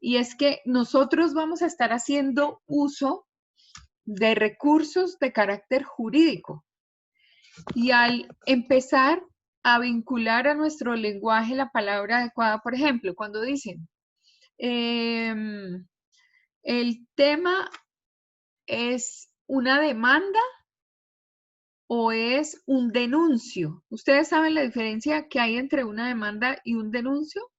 y es que nosotros vamos a estar haciendo uso de recursos de carácter jurídico. Y al empezar a vincular a nuestro lenguaje la palabra adecuada, por ejemplo, cuando dicen, el tema es una demanda o es un denuncio. ¿Ustedes saben la diferencia que hay entre una demanda y un denuncio?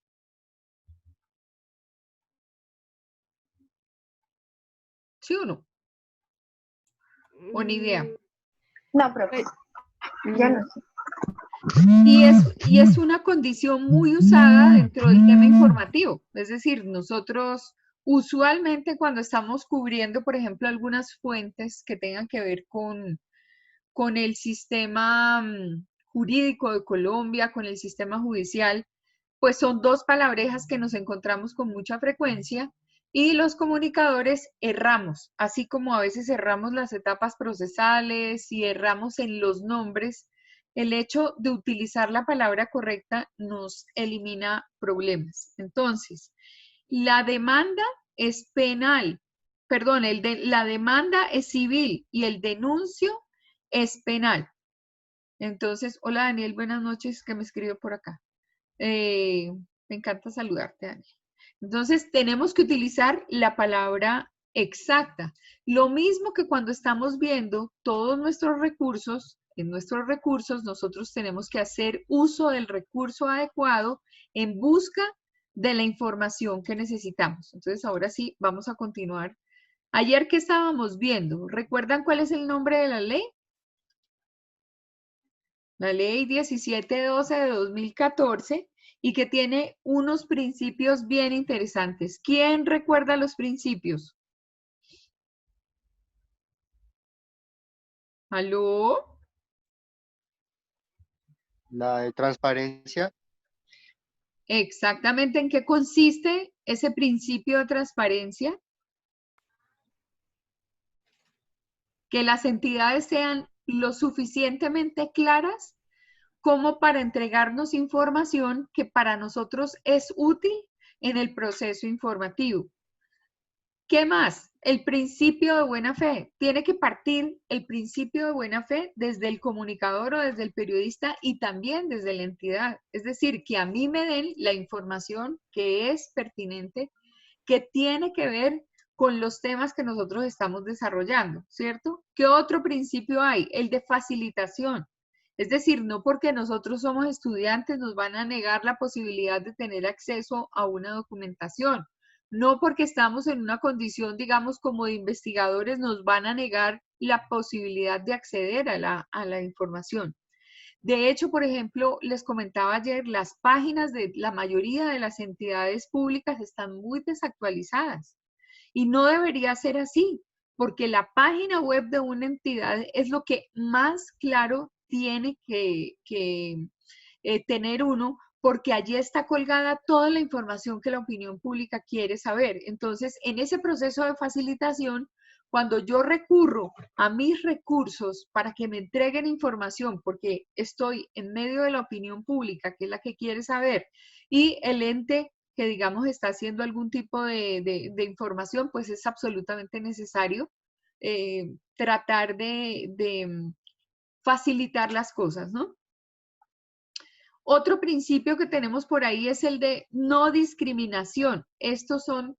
¿Sí o no? ¿O ni idea? No, profe, yo no sé. Y es una condición muy usada dentro del tema informativo. Es decir, nosotros usualmente cuando estamos cubriendo, por ejemplo, algunas fuentes que tengan que ver con el sistema jurídico de Colombia, con el sistema judicial, pues son dos palabrejas que nos encontramos con mucha frecuencia y los comunicadores erramos, así como a veces erramos las etapas procesales y erramos en los nombres. El hecho de utilizar la palabra correcta nos elimina problemas. Entonces, la demanda es penal, perdón, la demanda es civil y el denuncio es penal. Entonces, hola Daniel, buenas noches, que me escribió por acá. Me encanta saludarte, Daniel. Entonces, tenemos que utilizar la palabra exacta. Lo mismo que cuando estamos viendo todos nuestros recursos, en nuestros recursos nosotros tenemos que hacer uso del recurso adecuado en busca de la información que necesitamos. Entonces, ahora sí, vamos a continuar. Ayer que estábamos viendo, ¿recuerdan cuál es el nombre de la ley? La ley 1712 de 2014 y que tiene unos principios bien interesantes. ¿Quién recuerda los principios? ¿Aló? La de transparencia. Exactamente, ¿en qué consiste ese principio de transparencia? Que las entidades sean lo suficientemente claras como para entregarnos información que para nosotros es útil en el proceso informativo. ¿Qué más? El principio de buena fe. Tiene que partir el principio de buena fe desde el comunicador o desde el periodista y también desde la entidad. Es decir, que a mí me den la información que es pertinente, que tiene que ver con los temas que nosotros estamos desarrollando, ¿cierto? ¿Qué otro principio hay? El de facilitación. Es decir, no porque nosotros somos estudiantes nos van a negar la posibilidad de tener acceso a una documentación. No porque estamos en una condición, digamos, como de investigadores, nos van a negar la posibilidad de acceder a la información. De hecho, por ejemplo, les comentaba ayer, las páginas de la mayoría de las entidades públicas están muy desactualizadas y no debería ser así, porque la página web de una entidad es lo que más claro tiene que tener uno, porque allí está colgada toda la información que la opinión pública quiere saber. Entonces, en ese proceso de facilitación, cuando yo recurro a mis recursos para que me entreguen información, porque estoy en medio de la opinión pública, que es la que quiere saber, y el ente que, digamos, está haciendo algún tipo de información, pues es absolutamente necesario tratar de facilitar las cosas, ¿no? Otro principio que tenemos por ahí es el de no discriminación. Estos son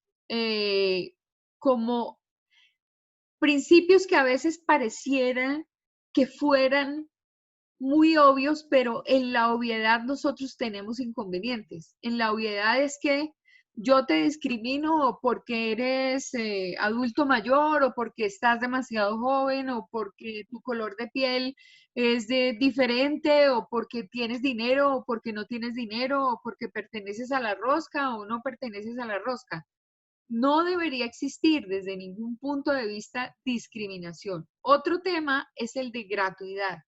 como principios que a veces parecieran que fueran muy obvios, pero en la obviedad nosotros tenemos inconvenientes. En la obviedad es que yo te discrimino porque eres adulto mayor o porque estás demasiado joven o porque tu color de piel es diferente o porque tienes dinero o porque no tienes dinero o porque perteneces a la rosca o no perteneces a la rosca. No debería existir desde ningún punto de vista discriminación. Otro tema es el de gratuidad.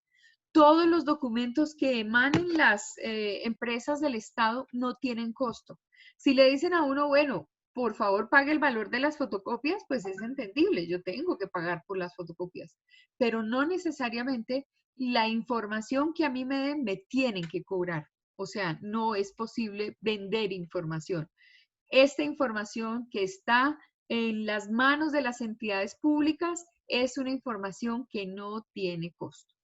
Todos los documentos que emanen las empresas del Estado no tienen costo. Si le dicen a uno, bueno, por favor pague el valor de las fotocopias, pues es entendible, yo tengo que pagar por las fotocopias, pero no necesariamente la información que a mí me den me tienen que cobrar. O sea, no es posible vender información. esta información que está en las manos de las entidades públicas es una información que no tiene costo.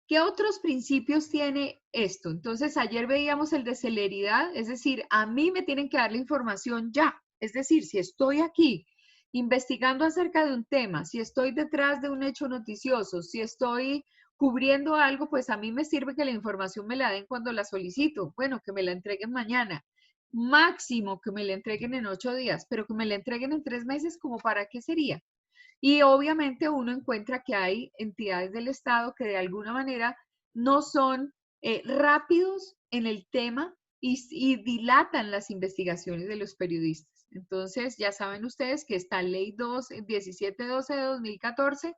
¿Qué otros principios tiene esto? Entonces, ayer veíamos el de celeridad, es decir, a mí me tienen que dar la información ya. Es decir, si estoy aquí investigando acerca de un tema, si estoy detrás de un hecho noticioso, si estoy cubriendo algo, pues a mí me sirve que la información me la den cuando la solicito. Bueno, que me la entreguen mañana. Máximo que me la entreguen en 8 días, pero que me la entreguen en 3 meses, ¿como para qué sería? Y obviamente uno encuentra que hay entidades del Estado que de alguna manera no son rápidos en el tema y dilatan las investigaciones de los periodistas. Entonces, ya saben ustedes que esta ley 1712 de 2014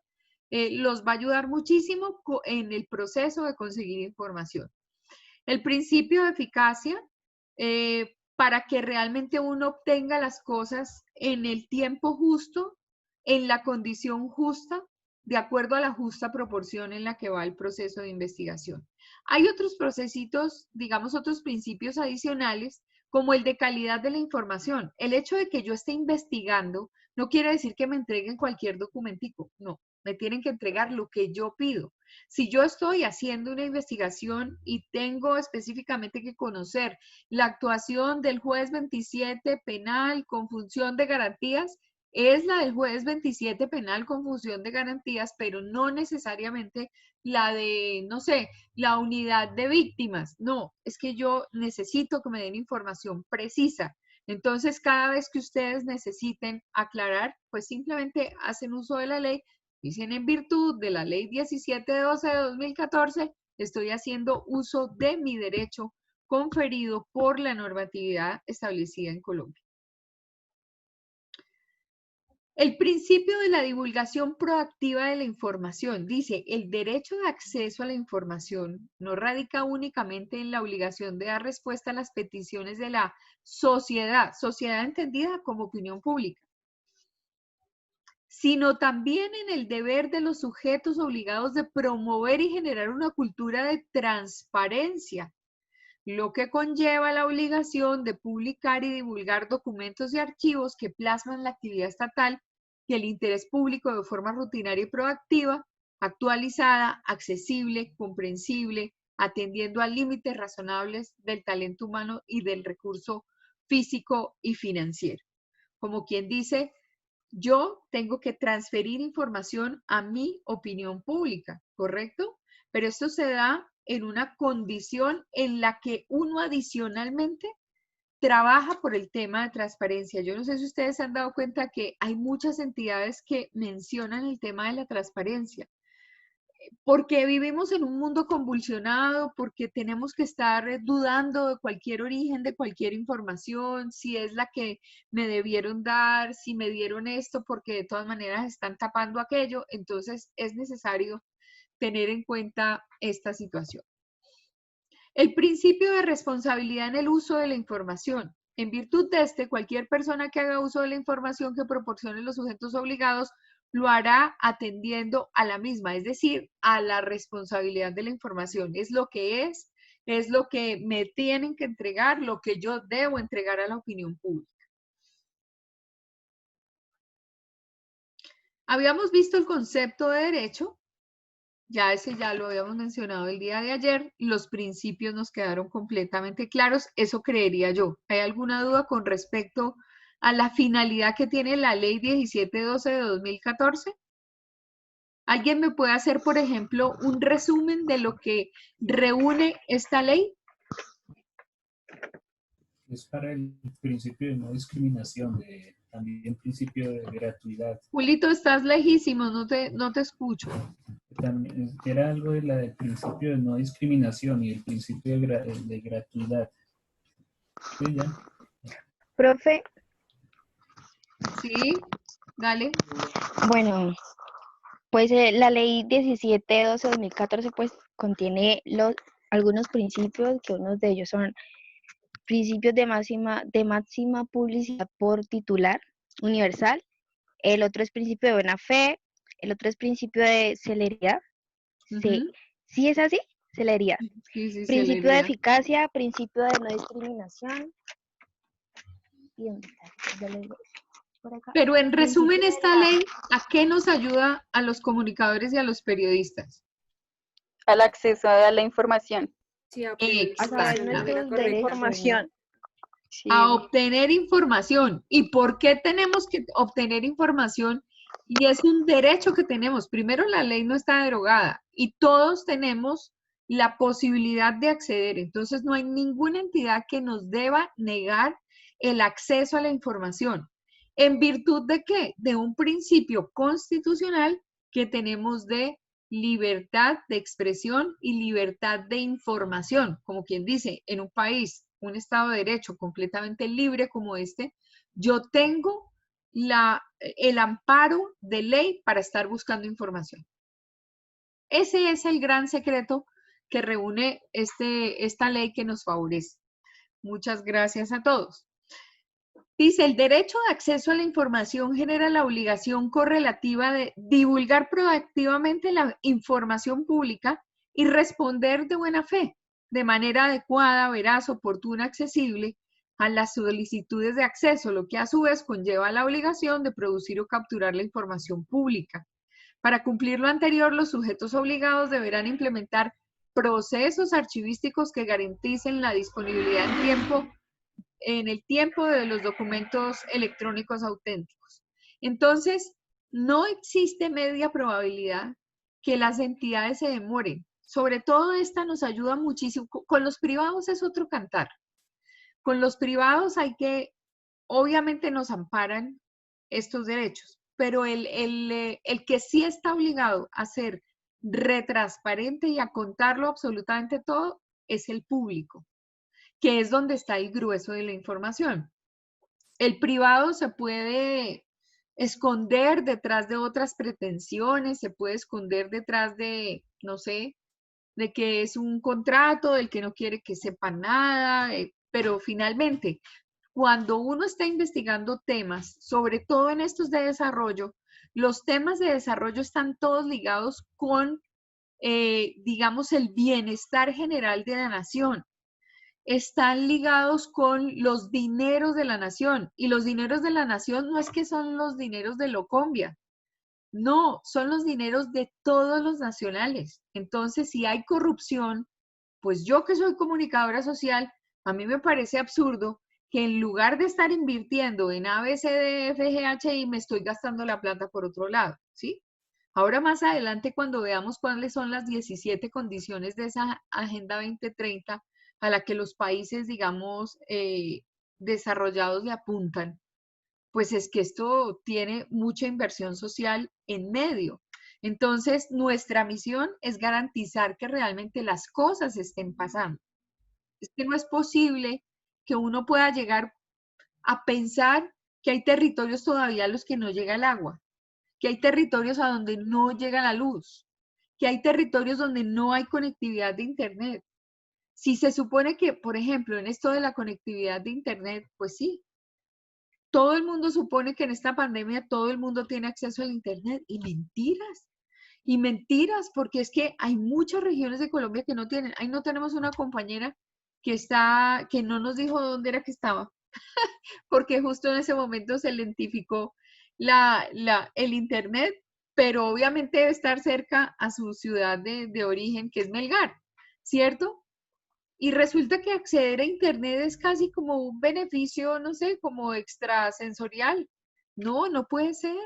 los va a ayudar muchísimo en el proceso de conseguir información. El principio de eficacia, para que realmente uno obtenga las cosas en el tiempo justo, en la condición justa, de acuerdo a la justa proporción en la que va el proceso de investigación. Hay otros procesitos, digamos otros principios adicionales, como el de calidad de la información. El hecho de que yo esté investigando no quiere decir que me entreguen cualquier documentico, no, me tienen que entregar lo que yo pido. Si yo estoy haciendo una investigación y tengo específicamente que conocer la actuación del juez 27 penal con función de garantías, es la del juez 27 penal con función de garantías, pero no necesariamente la de, no sé, la unidad de víctimas. No, es que yo necesito que me den información precisa. Entonces, cada vez que ustedes necesiten aclarar, pues simplemente hacen uso de la ley. Dicen, en virtud de la ley 1712 de 2014, estoy haciendo uso de mi derecho conferido por la normatividad establecida en Colombia. El principio de la divulgación proactiva de la información dice, el derecho de acceso a la información no radica únicamente en la obligación de dar respuesta a las peticiones de la sociedad entendida como opinión pública, sino también en el deber de los sujetos obligados de promover y generar una cultura de transparencia, lo que conlleva la obligación de publicar y divulgar documentos y archivos que plasman la actividad estatal y el interés público de forma rutinaria y proactiva, actualizada, accesible, comprensible, atendiendo a límites razonables del talento humano y del recurso físico y financiero. Como quien dice, yo tengo que transferir información a mi opinión pública, ¿correcto? Pero esto se da en una condición en la que uno adicionalmente trabaja por el tema de transparencia. Yo no sé si ustedes se han dado cuenta que hay muchas entidades que mencionan el tema de la transparencia, porque vivimos en un mundo convulsionado, porque tenemos que estar dudando de cualquier origen, de cualquier información, si es la que me debieron dar, si me dieron esto, porque de todas maneras están tapando aquello. Entonces es necesario tener en cuenta esta situación. El principio de responsabilidad en el uso de la información. En virtud de este, cualquier persona que haga uso de la información que proporcionen los sujetos obligados lo hará atendiendo a la misma, es decir, a la responsabilidad de la información. Es lo que me tienen que entregar, lo que yo debo entregar a la opinión pública. Habíamos visto el concepto de derecho, ya ese ya lo habíamos mencionado el día de ayer, los principios nos quedaron completamente claros, eso creería yo. ¿Hay alguna duda con respecto a la finalidad que tiene la ley 1712 de 2014? ¿Alguien me puede hacer, por ejemplo, un resumen de lo que reúne esta ley? Es para el principio de no discriminación, también principio de gratuidad. Julito, estás lejísimo, no te escucho. También era algo del principio de no discriminación y el principio de gratuidad. Sí, ya. Profe. Sí, dale. Bueno, pues la ley 1712 de 2014 pues contiene algunos principios, que unos de ellos son principios de máxima publicidad por titular universal, el otro es principio de buena fe, el otro es principio de celeridad. ¿Sí es así? Celeridad. Sí, Principio celeridad. de eficacia, principio de no discriminación, ¿Y dónde está? Ya lo digo. Por acá. Pero en resumen, Principio de esta la- ley, ¿a qué nos ayuda a los comunicadores y a los periodistas? Al acceso a la información. Sí, a obtener a saber información de manera nuestros correcta. derechos. Sí. A obtener información. ¿Y por qué tenemos que obtener información? Y es un derecho que tenemos. Primero, la ley no está derogada y todos tenemos la posibilidad de acceder. Entonces, no hay ninguna entidad que nos deba negar el acceso a la información. ¿En virtud de qué? De un principio constitucional que tenemos de libertad de expresión y libertad de información. Como quien dice, en un país, un Estado de Derecho completamente libre como este, yo tengo el amparo de ley para estar buscando información. Ese es el gran secreto que reúne esta ley que nos favorece. Muchas gracias a todos. Dice, el derecho de acceso a la información genera la obligación correlativa de divulgar proactivamente la información pública y responder de buena fe, de manera adecuada, veraz, oportuna, accesible a las solicitudes de acceso, lo que a su vez conlleva la obligación de producir o capturar la información pública. Para cumplir lo anterior, los sujetos obligados deberán implementar procesos archivísticos que garanticen la disponibilidad en el tiempo de los documentos electrónicos auténticos. Entonces, no existe media probabilidad que las entidades se demoren. Sobre todo esta nos ayuda muchísimo. Con los privados es otro cantar. Con los privados hay que, obviamente nos amparan estos derechos, pero el que sí está obligado a ser retransparente y a contarlo absolutamente todo es el público, que es donde está el grueso de la información. El privado se puede esconder detrás de otras pretensiones, se puede esconder detrás de, no sé, de que es un contrato, del que no quiere que sepa nada, pero finalmente, cuando uno está investigando temas, sobre todo en estos de desarrollo, los temas de desarrollo están todos ligados con, digamos, el bienestar general de la nación. Están ligados con los dineros de la nación. Y los dineros de la nación no es que son los dineros de Locombia, no, son los dineros de todos los nacionales. Entonces, si hay corrupción, pues yo que soy comunicadora social, a mí me parece absurdo que en lugar de estar invirtiendo en ABCDFGHI, me estoy gastando la plata por otro lado, ¿sí? Ahora más adelante, cuando veamos cuáles son las 17 condiciones de esa Agenda 2030 a la que los países, digamos, desarrollados le apuntan, pues es que esto tiene mucha inversión social en medio. Entonces, nuestra misión es garantizar que realmente las cosas estén pasando. Es que no es posible que uno pueda llegar a pensar que hay territorios todavía a los que no llega el agua, que hay territorios a donde no llega la luz, que hay territorios donde no hay conectividad de Internet. Si se supone que, por ejemplo, en esto de la conectividad de Internet, pues sí, todo el mundo supone que en esta pandemia todo el mundo tiene acceso al Internet y mentiras, porque es que hay muchas regiones de Colombia que no tienen. Ahí no tenemos una compañera que no nos dijo dónde era que estaba, porque justo en ese momento se identificó el Internet, pero obviamente debe estar cerca a su ciudad de origen, que es Melgar, ¿cierto? Y resulta que acceder a Internet es casi como un beneficio, no sé, como extrasensorial. No, no puede ser.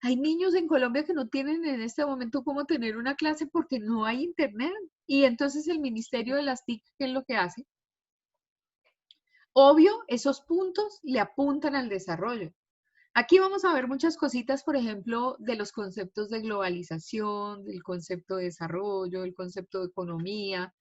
Hay niños en Colombia que no tienen en este momento cómo tener una clase porque no hay Internet. Y entonces el Ministerio de las TIC, ¿qué es lo que hace? Obvio, esos puntos le apuntan al desarrollo. Aquí vamos a ver muchas cositas, por ejemplo, de los conceptos de globalización, del concepto de desarrollo, del concepto de economía,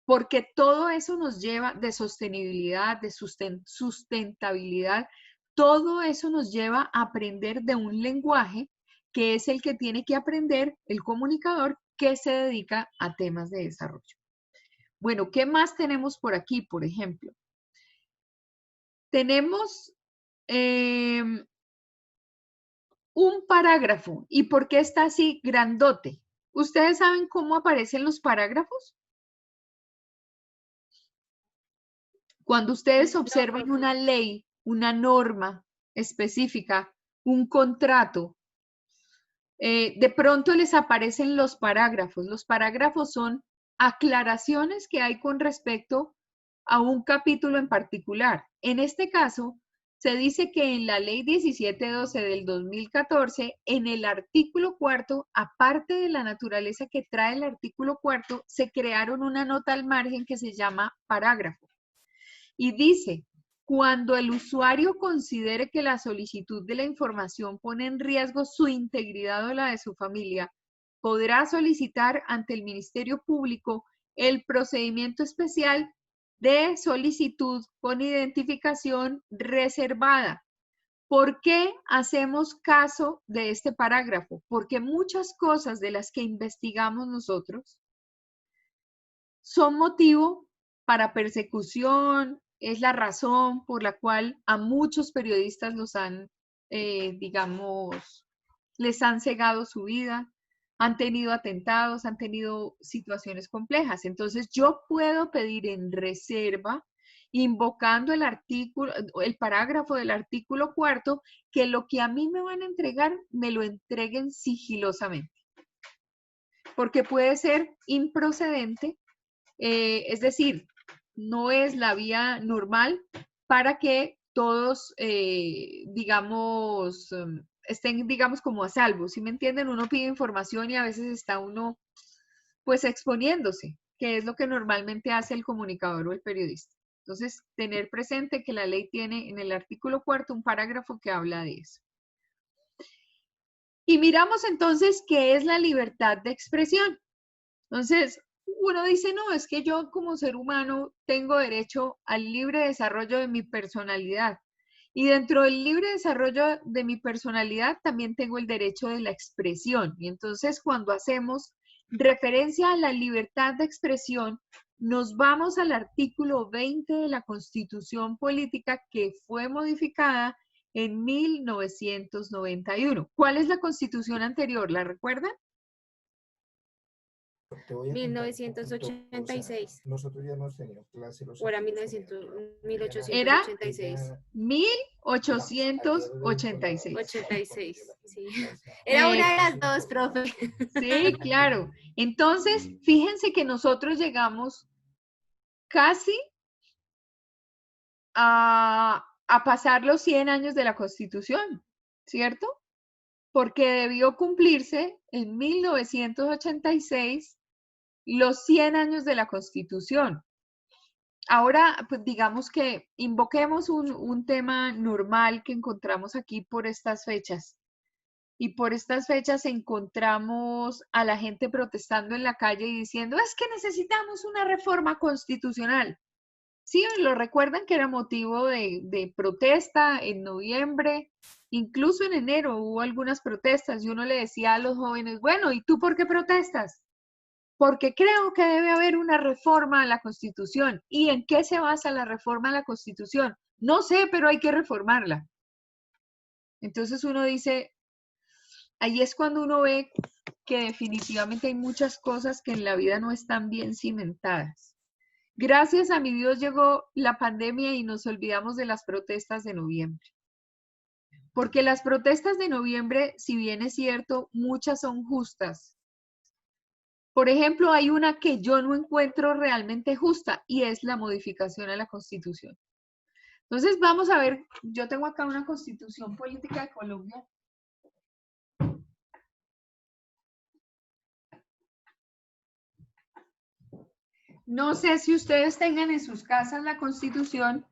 porque todo eso nos lleva de sostenibilidad, de sustentabilidad, todo eso nos lleva a aprender de un lenguaje que es el que tiene que aprender el comunicador que se dedica a temas de desarrollo. Bueno, ¿qué más tenemos por aquí, por ejemplo? Tenemos un parágrafo. ¿Y por qué está así grandote? ¿Ustedes saben cómo aparecen los parágrafos? Cuando ustedes observan una ley una norma específica, un contrato, de pronto les aparecen los parágrafos. Los parágrafos son aclaraciones que hay con respecto a un capítulo en particular. En este caso, se dice que en la ley 1712 del 2014, en el artículo cuarto, aparte de la naturaleza que trae el artículo cuarto, se crearon una nota al margen que se llama parágrafo. Y dice, cuando el usuario considere que la solicitud de la información pone en riesgo su integridad o la de su familia, podrá solicitar ante el Ministerio Público el procedimiento especial de solicitud con identificación reservada. ¿Por qué hacemos caso de este parágrafo? Porque muchas cosas de las que investigamos nosotros son motivo para persecución, es la razón por la cual a muchos periodistas los han, digamos, les han cegado su vida, han tenido atentados, han tenido situaciones complejas. Entonces yo puedo pedir en reserva, invocando el artículo, el parágrafo del artículo cuarto, que lo que a mí me van a entregar, me lo entreguen sigilosamente. Porque puede ser improcedente, es decir, no es la vía normal para que todos, digamos, estén, digamos, como a salvo. ¿Sí me entienden? Uno pide información y a veces está uno, pues, exponiéndose, que es lo que normalmente hace el comunicador o el periodista. Entonces, tener presente que la ley tiene en el artículo cuarto un parágrafo que habla de eso. Y miramos entonces qué es la libertad de expresión. Entonces, uno dice, no, es que yo como ser humano tengo derecho al libre desarrollo de mi personalidad. Y dentro del libre desarrollo de mi personalidad también tengo el derecho de la expresión. Y entonces cuando hacemos referencia a la libertad de expresión, nos vamos al artículo 20 de la Constitución Política que fue modificada en 1991. ¿Cuál es la Constitución anterior? ¿La recuerdan? Te voy a contar un poquito, o sea, 1986. nosotros ya hemos tenido clase los O era otros 1886. 1886. 86, sí. Era una de las dos, profe. Sí, claro. Entonces, fíjense que nosotros llegamos casi a pasar los 100 años de la Constitución, ¿cierto? Porque debió cumplirse en 1986 los 100 años de la Constitución. Ahora, pues digamos que invoquemos un tema normal que encontramos aquí por estas fechas. Y por estas fechas encontramos a la gente protestando en la calle y diciendo, es que necesitamos una reforma constitucional. Sí, lo recuerdan que era motivo de protesta en noviembre, incluso en enero hubo algunas protestas y uno le decía a los jóvenes, bueno, ¿y tú por qué protestas? Porque creo que debe haber una reforma a la Constitución. ¿Y en qué se basa la reforma a la Constitución? No sé, pero hay que reformarla. Entonces uno dice, ahí es cuando uno ve que definitivamente hay muchas cosas que en la vida no están bien cimentadas. Gracias a mi Dios llegó la pandemia y nos olvidamos de las protestas de noviembre. Porque las protestas de noviembre, si bien es cierto, muchas son justas. Por ejemplo, hay una que yo no encuentro realmente justa y es la modificación a la Constitución. Entonces vamos a ver, yo tengo acá una Constitución Política de Colombia. No sé si ustedes tengan en sus casas la Constitución.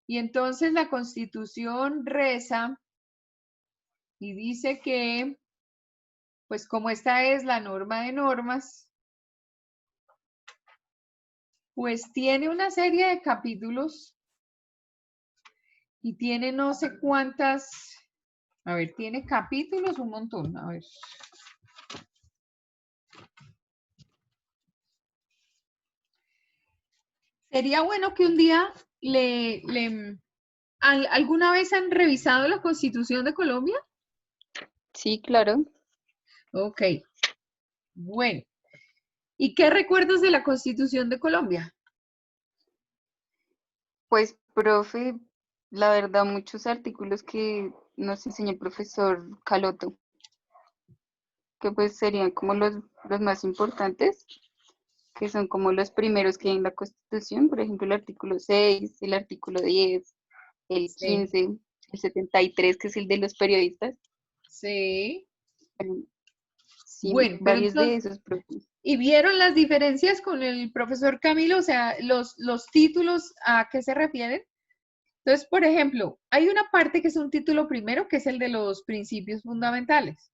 Y entonces la Constitución reza y dice que, pues como esta es la norma de normas, pues tiene una serie de capítulos y tiene no sé cuántas, a ver, tiene capítulos un montón, a ver. Sería bueno que un día ¿alguna vez han revisado la Constitución de Colombia? Sí, claro. Ok, bueno. ¿Y qué recuerdas de la Constitución de Colombia? Pues, profe, La verdad, muchos artículos que nos enseñó el profesor Caloto, que pues serían como los más importantes, que son como los primeros que hay en la Constitución, por ejemplo, el artículo 6, el artículo 10, el Sí, 15, el 73, que es el de los periodistas. sí. Bueno, sí, Bueno, pero varios de entonces, esos propios. ¿y vieron las diferencias con el profesor Camilo? O sea, los títulos, ¿a qué se refieren? Entonces, por ejemplo, hay una parte que es un título primero, que es el de los principios fundamentales.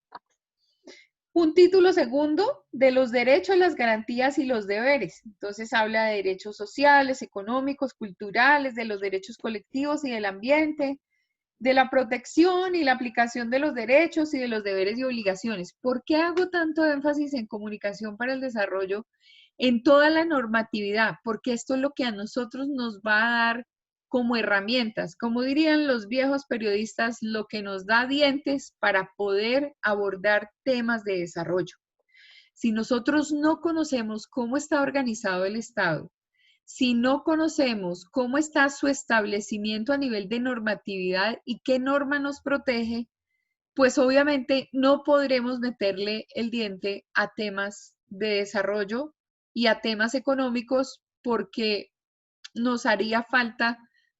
Un título segundo de los derechos, las garantías y los deberes. Entonces habla de derechos sociales, económicos, culturales, de los derechos colectivos y del ambiente, de la protección y la aplicación de los derechos y de los deberes y obligaciones. ¿Por qué hago tanto énfasis en comunicación para el desarrollo en toda la normatividad? Porque esto es lo que a nosotros nos va a dar como herramientas, como dirían los viejos periodistas, lo que nos da dientes para poder abordar temas de desarrollo. Si nosotros no conocemos cómo está organizado el Estado, si no conocemos cómo está su establecimiento a nivel de normatividad y qué norma nos protege, pues obviamente no podremos meterle el diente a temas de desarrollo y a temas económicos porque nos haría falta,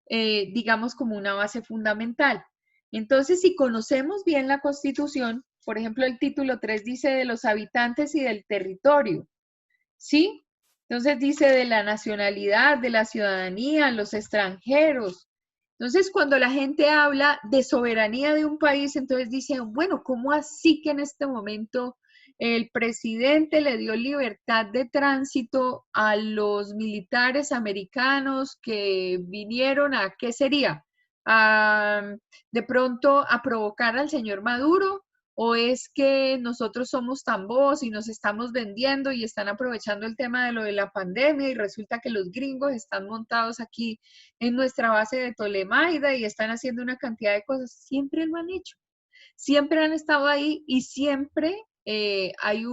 digamos, como una base fundamental. Entonces, si conocemos bien la Constitución, por ejemplo, el título 3 dice de los habitantes y del territorio, ¿sí? Entonces dice de la nacionalidad, de la ciudadanía, los extranjeros. Entonces, cuando la gente habla de soberanía de un país, entonces dice, bueno, ¿cómo así que en este momento el presidente le dio libertad de tránsito a los militares americanos que vinieron a, ¿qué sería? A, de pronto a provocar al señor Maduro, o es que nosotros somos tan bobos y nos estamos vendiendo y están aprovechando el tema de lo de la pandemia y resulta que los gringos están montados aquí en nuestra base de Tolemaida y están haciendo una cantidad de cosas. Siempre lo han hecho, siempre han estado ahí y siempre hay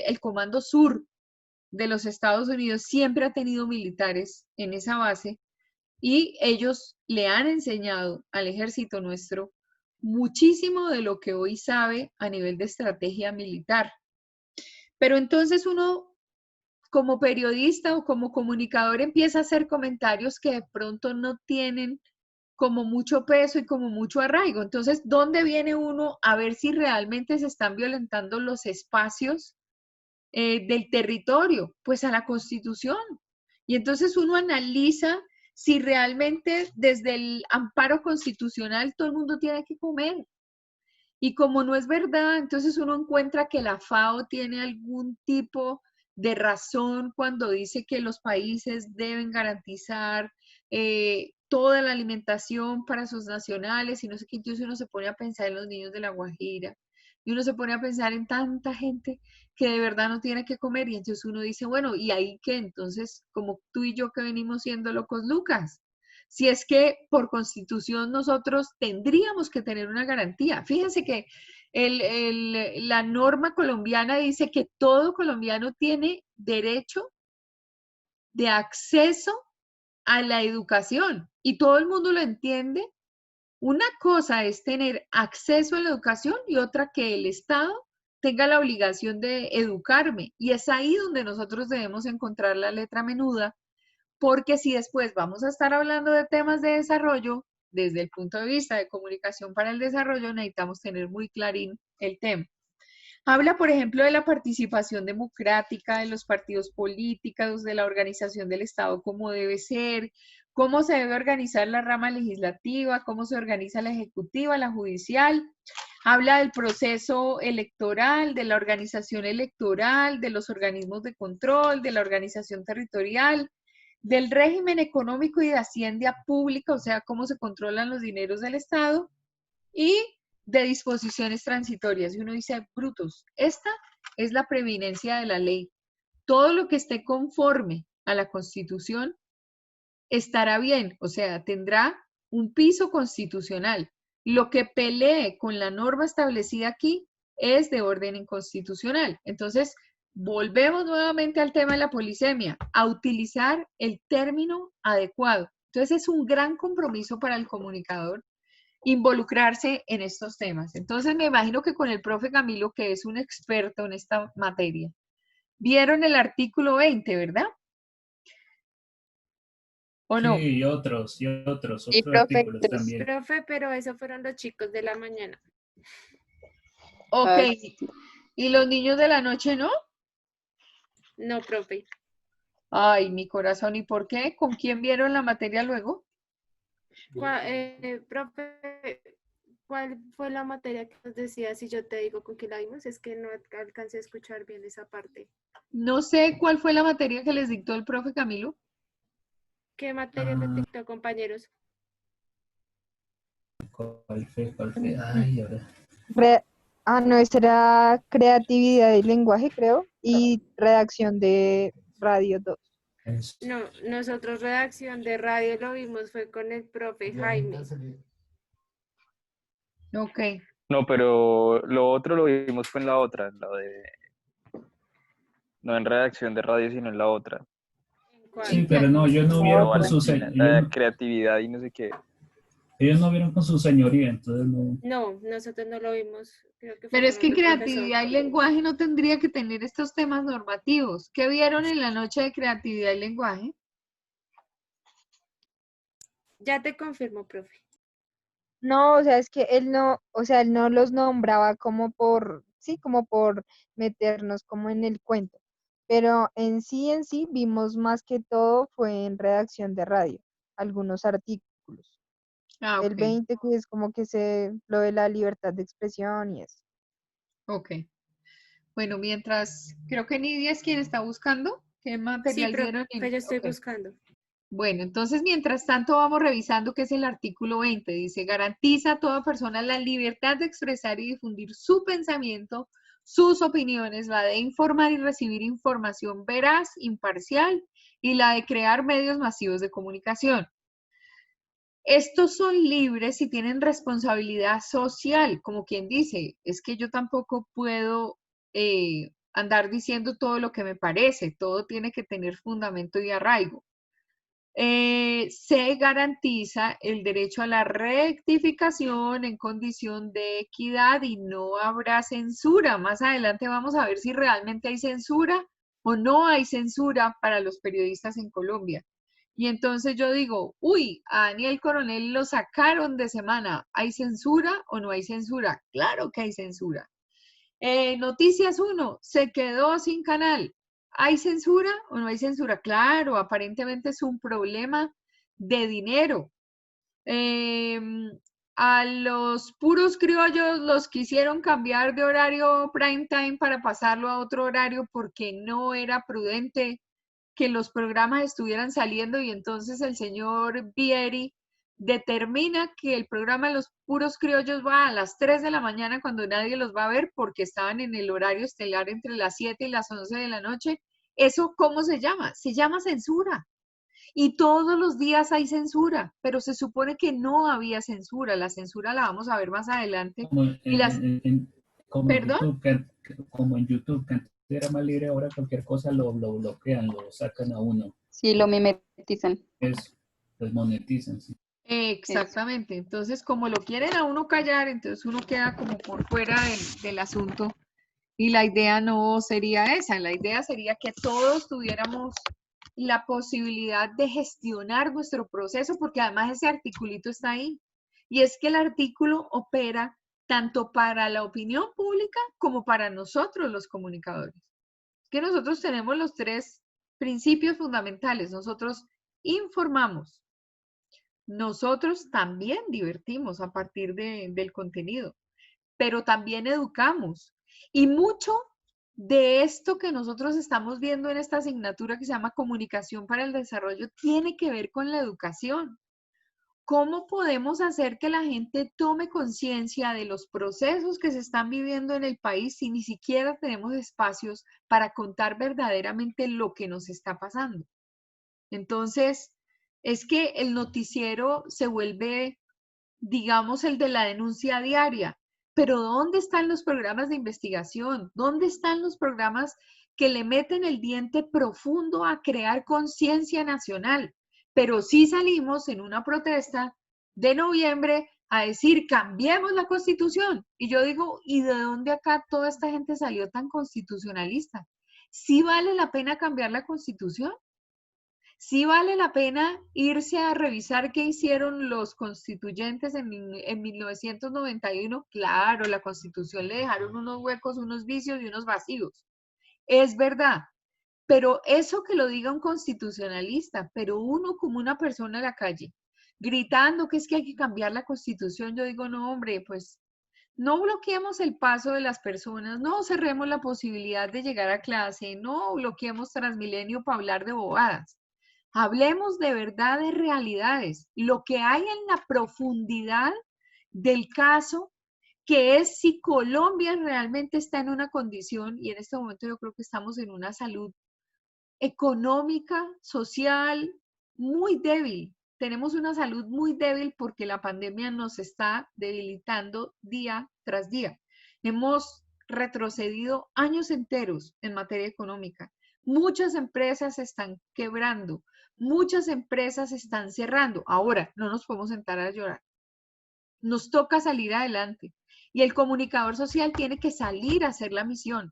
el Comando Sur de los Estados Unidos siempre ha tenido militares en esa base y ellos le han enseñado al ejército nuestro muchísimo de lo que hoy sabe a nivel de estrategia militar. Pero entonces uno como periodista o como comunicador empieza a hacer comentarios que de pronto no tienen como mucho peso y como mucho arraigo. Entonces, ¿dónde viene uno a ver si realmente se están violentando los espacios del territorio? Pues a la Constitución. Y entonces uno analiza si realmente desde el amparo constitucional todo el mundo tiene que comer. Y como no es verdad, entonces uno encuentra que la FAO tiene algún tipo de razón cuando dice que los países deben garantizar toda la alimentación para sus nacionales y no sé qué, entonces uno se pone a pensar en los niños de La Guajira y uno se pone a pensar en tanta gente que de verdad no tiene que comer y entonces uno dice, bueno, ¿y ahí qué? Entonces, como tú y yo que venimos siendo locos Lucas, si es que por constitución nosotros tendríamos que tener una garantía. Fíjense que la norma colombiana dice que todo colombiano tiene derecho de acceso a la educación y todo el mundo lo entiende. Una cosa es tener acceso a la educación y otra que el Estado tenga la obligación de educarme. Y es ahí donde nosotros debemos encontrar la letra menuda, porque si después vamos a estar hablando de temas de desarrollo, desde el punto de vista de comunicación para el desarrollo, necesitamos tener muy clarín el tema. Habla, por ejemplo, de la participación democrática de los partidos políticos, de la organización del Estado, cómo debe ser, cómo se debe organizar la rama legislativa, cómo se organiza la ejecutiva, la judicial. Habla del proceso electoral, de la organización electoral, de los organismos de control, de la organización territorial, del régimen económico y de hacienda pública, o sea, cómo se controlan los dineros del Estado, y de disposiciones transitorias. Y uno dice, brutos, esta es la preeminencia de la ley. Todo lo que esté conforme a la Constitución estará bien, o sea, tendrá un piso constitucional. Lo que pelee con la norma establecida aquí es de orden inconstitucional. Entonces, volvemos nuevamente al tema de la polisemia, a utilizar el término adecuado. Entonces es un gran compromiso para el comunicador involucrarse en estos temas. Entonces me imagino que con el profe Camilo, que es un experto en esta materia, vieron el artículo 20, ¿verdad? ¿O no? Sí, y otros Sí, otros profe, artículos también. Profe, pero esos fueron los chicos de la mañana. Ok. Ah, ¿Y los niños de la noche no? No, profe. Ay, mi corazón, ¿y por qué? ¿Con quién vieron la materia luego? Profe, ¿cuál fue la materia que nos decía si yo te digo con qué la vimos? Es que no alcancé a escuchar bien esa parte. No sé cuál fue la materia que les dictó el profe Camilo. ¿Qué materia les dictó, compañeros? ¿Cuál fue? ¿Cuál fue? Ay, ahora. No, esa era creatividad y lenguaje, creo, y redacción de Radio 2. No, nosotros redacción de radio lo vimos, fue con el profe Jaime. Ok. No, pero lo otro lo vimos fue en la otra, no en redacción de radio, sino en la otra. ¿Cuál? Sí, pero no, ellos no vieron con su creatividad y no sé qué. ellos no vieron con su señoría, entonces no. No, nosotros no lo vimos. Creo que fue Pero es con que otro creatividad y profesor. lenguaje no tendría que tener estos temas normativos. ¿Qué vieron en la noche de creatividad y lenguaje? Ya te confirmo, profe. No, o sea, es que él no, o sea, él no los nombraba como por, sí, como por meternos como en el cuento. Pero en sí vimos más que todo fue en redacción de radio, algunos artículos. Ah, El ok. 20 que es como que lo de la libertad de expresión y eso. Ok. Bueno, mientras, creo que Nidia es quien está buscando qué Sí, material profe, vieron. yo estoy Ok. buscando. Bueno, entonces mientras tanto vamos revisando qué es el artículo 20. Dice, garantiza a toda persona la libertad de expresar y difundir su pensamiento, sus opiniones, la de informar y recibir información veraz, imparcial y la de crear medios masivos de comunicación. Estos son libres y tienen responsabilidad social, como quien dice, es que yo tampoco puedo andar diciendo todo lo que me parece, todo tiene que tener fundamento y arraigo. Se garantiza el derecho a la rectificación en condición de equidad y no habrá censura. Más adelante vamos a ver si realmente hay censura o no hay censura para los periodistas en Colombia. Y entonces yo digo, uy, a Daniel Coronel lo sacaron de semana. ¿Hay censura o no hay censura? Claro que hay censura. Noticias 1, se quedó sin canal. ¿Hay censura o no hay censura? Claro, aparentemente es un problema de dinero. A los puros criollos los quisieron cambiar de horario prime time para pasarlo a otro horario porque no era prudente que los programas estuvieran saliendo y entonces el señor Vieri determina que el programa de los puros criollos va a las 3 de la mañana cuando nadie los va a ver porque estaban en el horario estelar entre las 7 y las 11 de la noche. ¿Eso cómo se llama? Se llama censura. Y todos los días hay censura, pero se supone que no había censura. La censura la vamos a ver más adelante. Como Y las... como ¿Perdón? como en YouTube, que antes era más libre, ahora cualquier cosa lo bloquean, lo sacan a uno. Sí, lo mimetizan. Eso, pues monetizan, sí. Exactamente. Entonces, como lo quieren a uno callar, entonces uno queda como por fuera del asunto. Y la idea no sería esa. La idea sería que todos tuviéramos la posibilidad de gestionar nuestro proceso, porque además ese articulito está ahí. Y es que el artículo opera tanto para la opinión pública como para nosotros los comunicadores. Que nosotros tenemos los 3 principios fundamentales. Nosotros informamos, nosotros también divertimos a partir del contenido, pero también educamos. Y mucho de esto que nosotros estamos viendo en esta asignatura que se llama Comunicación para el Desarrollo tiene que ver con la educación. ¿Cómo podemos hacer que la gente tome conciencia de los procesos que se están viviendo en el país si ni siquiera tenemos espacios para contar verdaderamente lo que nos está pasando? Entonces, es que el noticiero se vuelve, digamos, el de la denuncia diaria. Pero ¿dónde están los programas de investigación? ¿Dónde están los programas que le meten el diente profundo a crear conciencia nacional? pero sí salimos en una protesta de noviembre a decir, cambiemos la Constitución. Y yo digo, ¿y de dónde acá toda esta gente salió tan constitucionalista? ¿Sí vale la pena cambiar la Constitución? ¿Sí vale la pena irse a revisar qué hicieron los constituyentes en 1991? Claro, la Constitución le dejaron unos huecos, unos vicios y unos vacíos. Es verdad, pero eso que lo diga un constitucionalista, pero uno como una persona en la calle, gritando que es que hay que cambiar la Constitución, yo digo, no, hombre, pues no bloqueemos el paso de las personas, no cerremos la posibilidad de llegar a clase, no bloqueemos Transmilenio para hablar de bobadas. Hablemos de verdad de realidades, lo que hay en la profundidad del caso, que es si Colombia realmente está en una condición, y en este momento yo creo que estamos en una salud económica, social, muy débil. Tenemos una salud muy débil porque la pandemia nos está debilitando día tras día. Hemos retrocedido años enteros en materia económica. Muchas empresas están quebrando, muchas empresas están cerrando. Ahora, no nos podemos sentar a llorar. Nos toca salir adelante. Y el comunicador social tiene que salir a hacer la misión.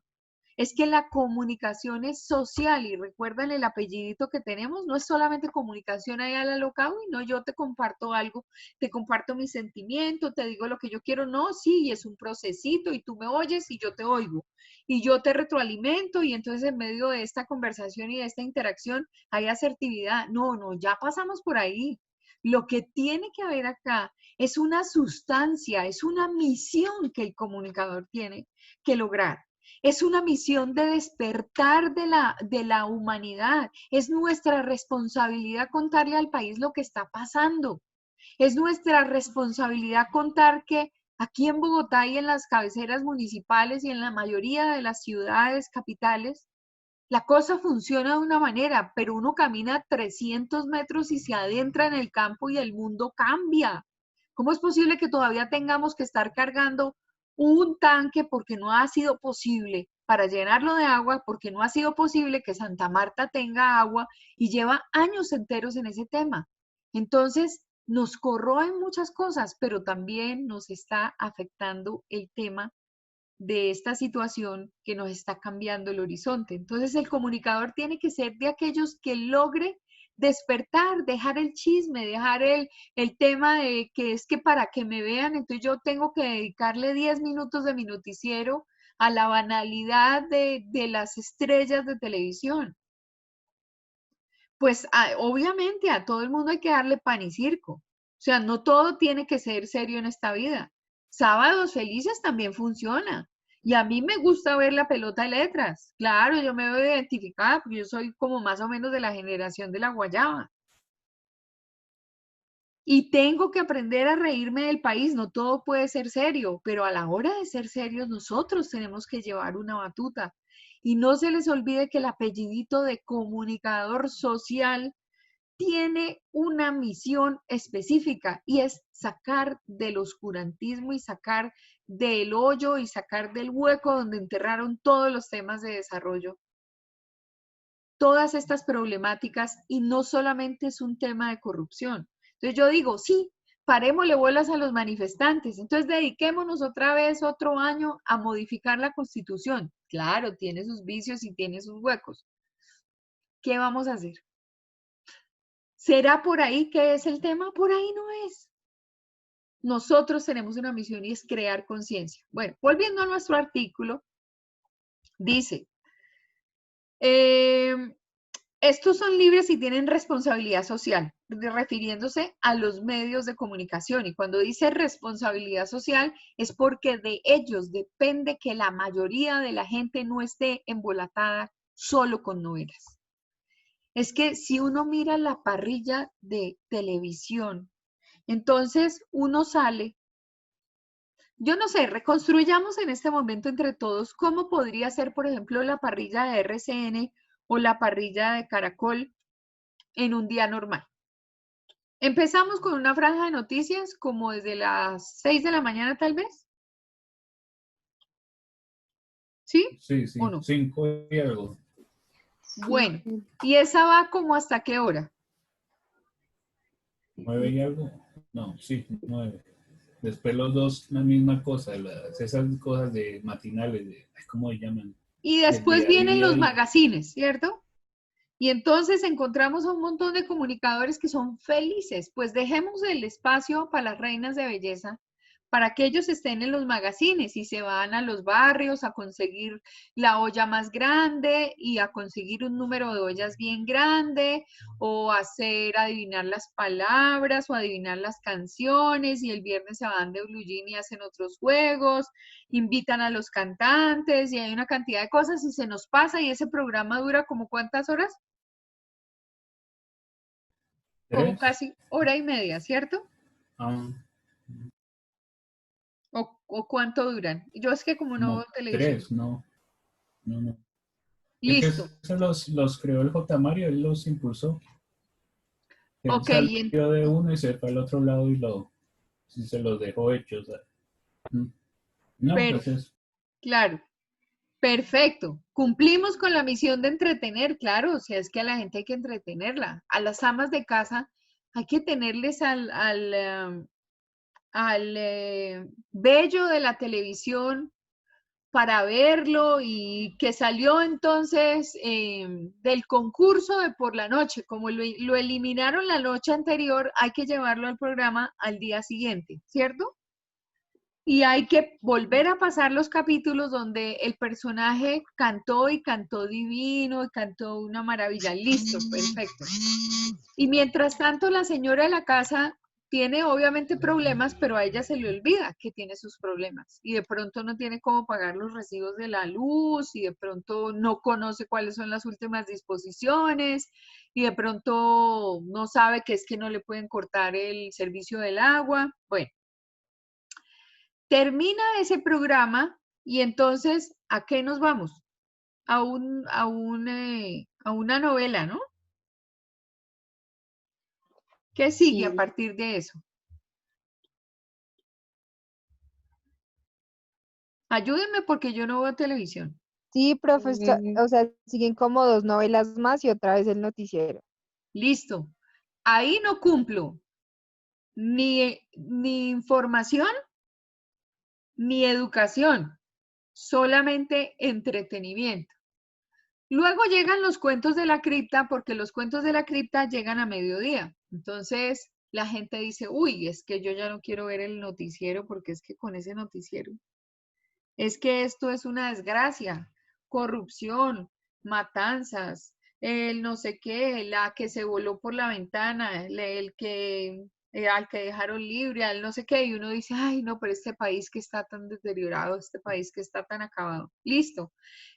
Es que la comunicación es social y recuerdan el apellidito que tenemos, no es solamente comunicación ahí a la loca, uy, no, yo te comparto algo, te comparto mi sentimiento, te digo lo que yo quiero, no, sí, es un procesito y tú me oyes y yo te oigo y yo te retroalimento y entonces en medio de esta conversación y de esta interacción hay asertividad. No, no, ya pasamos por ahí. Lo que tiene que haber acá es una sustancia, es una misión que el comunicador tiene que lograr. Es una misión de despertar de la humanidad. Es nuestra responsabilidad contarle al país lo que está pasando. Es nuestra responsabilidad contar que aquí en Bogotá y en las cabeceras municipales y en la mayoría de las ciudades capitales, la cosa funciona de una manera, pero uno camina 300 metros y se adentra en el campo y el mundo cambia. ¿Cómo es posible que todavía tengamos que estar cargando un tanque porque no ha sido posible para llenarlo de agua, porque no ha sido posible que Santa Marta tenga agua y lleva años enteros en ese tema? Entonces, nos corroen muchas cosas, pero también nos está afectando el tema de esta situación que nos está cambiando el horizonte. Entonces, el comunicador tiene que ser de aquellos que logre despertar, dejar el chisme, dejar el tema de que es que para que me vean, entonces yo tengo que dedicarle 10 minutos de mi noticiero a la banalidad de las estrellas de televisión. Pues obviamente a todo el mundo hay que darle pan y circo. O sea, no todo tiene que ser serio en esta vida. Sábados Felices también funciona. Y a mí me gusta ver la pelota de letras. Claro, yo me veo identificada porque yo soy como más o menos de la generación de la guayaba. Y tengo que aprender a reírme del país. No todo puede ser serio, pero a la hora de ser serios nosotros tenemos que llevar una batuta. Y no se les olvide que el apellidito de comunicador social tiene una misión específica y es sacar del oscurantismo y sacar del hoyo y sacar del hueco donde enterraron todos los temas de desarrollo, todas estas problemáticas, y no solamente es un tema de corrupción. Entonces yo digo, sí, parémosle bolas a los manifestantes, entonces dediquémonos otra vez otro año a modificar la Constitución. Claro, tiene sus vicios y tiene sus huecos. ¿Qué vamos a hacer? ¿Será por ahí que es el tema? Por ahí no es. Nosotros tenemos una misión y es crear conciencia. Bueno, volviendo a nuestro artículo, dice, estos son libres y tienen responsabilidad social, refiriéndose a los medios de comunicación. Y cuando dice responsabilidad social es porque de ellos depende que la mayoría de la gente no esté embolatada solo con novelas. Es que si uno mira la parrilla de televisión, entonces uno sale, yo no sé, reconstruyamos en este momento entre todos cómo podría ser, por ejemplo, la parrilla de RCN o la parrilla de Caracol en un día normal. Empezamos con una franja de noticias como desde las 6 de la mañana tal vez. ¿Sí? Sí, sí, ¿O no? 5 y algo. Bueno, ¿y esa va como hasta qué hora? 9 y algo. No, sí, 9. Después los dos, la misma cosa, esas cosas de matinales, ¿cómo se llaman? Y Del después día a vienen día los y magazines, ¿cierto? Y entonces encontramos a un montón de comunicadores que son felices. Pues dejemos el espacio para las reinas de belleza, para que ellos estén en los magazines y se van a los barrios a conseguir la olla más grande y a conseguir un número de ollas bien grande o hacer adivinar las palabras o adivinar las canciones, y el viernes se van de blue jean y hacen otros juegos, invitan a los cantantes y hay una cantidad de cosas y se nos pasa, y ese programa dura como ¿cuántas horas? Como 3. casi hora y media, ¿cierto? Ah, ¿O cuánto duran? Yo es que como no veo como televisión. 3, no, no. Es que Listo. esos los creó el J. Mario, él los impulsó. Él Ok, salió de uno y se fue al otro lado y se los dejó hechos. No, pues es. claro, perfecto. Cumplimos con la misión de entretener, claro, o sea, es que a la gente hay que entretenerla. A las amas de casa hay que tenerles al bello de la televisión para verlo, y que salió entonces del concurso de por la noche. Como lo eliminaron la noche anterior, hay que llevarlo al programa al día siguiente, ¿cierto? Y hay que volver a pasar los capítulos donde el personaje cantó y cantó divino y cantó una maravilla. Listo, perfecto. Y mientras tanto, la señora de la casa tiene obviamente problemas, pero a ella se le olvida que tiene sus problemas. Y de pronto no tiene cómo pagar los recibos de la luz, y de pronto no conoce cuáles son las últimas disposiciones, y de pronto no sabe que es que no le pueden cortar el servicio del agua. Bueno, termina ese programa y entonces, ¿a qué nos vamos? A una novela, ¿no? ¿Qué sigue a Sí. partir de eso? Ayúdenme porque yo no veo televisión. Sí, profesor, Mm, o sea, siguen como 2 novelas más y otra vez el noticiero. Listo. Ahí no cumplo ni información ni educación, solamente entretenimiento. Luego llegan los cuentos de la cripta, porque los cuentos de la cripta llegan a mediodía. Entonces la gente dice, uy, es que yo ya no quiero ver el noticiero porque es que con ese noticiero, es que esto es una desgracia, corrupción, matanzas, el no sé qué, la que se voló por la ventana, el que al que dejaron libre, al no sé qué, y uno dice, ay, no, pero este país que está tan deteriorado, este país que está tan acabado. Listo.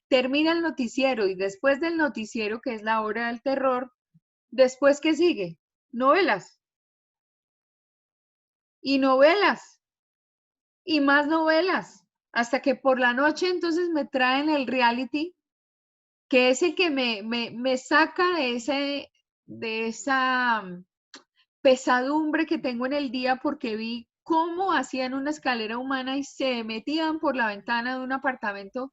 Termina el noticiero y después del noticiero, que es la hora del terror, después ¿qué sigue? Novelas y novelas y más novelas, hasta que por la noche entonces me traen el reality, que es el que me saca de esa pesadumbre que tengo en el día, porque vi cómo hacían una escalera humana y se metían por la ventana de un apartamento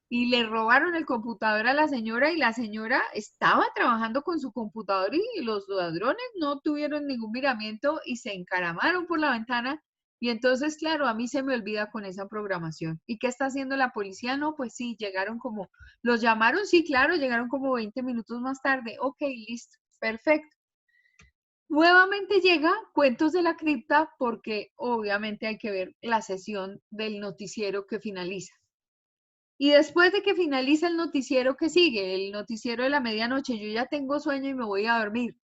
y le robaron el computador a la señora, y la señora estaba trabajando con su computador y los ladrones no tuvieron ningún miramiento y se encaramaron por la ventana. Y entonces, claro, a mí se me olvida con esa programación. ¿Y qué está haciendo la policía? No, pues sí, llegaron como, los llamaron, sí, claro, llegaron como 20 minutos más tarde. Ok, listo, perfecto. Nuevamente llega Cuentos de la Cripta, porque obviamente hay que ver la sesión del noticiero que finaliza. Y después de que finaliza el noticiero, ¿qué sigue? El noticiero de la medianoche. Yo ya tengo sueño y me voy a dormir.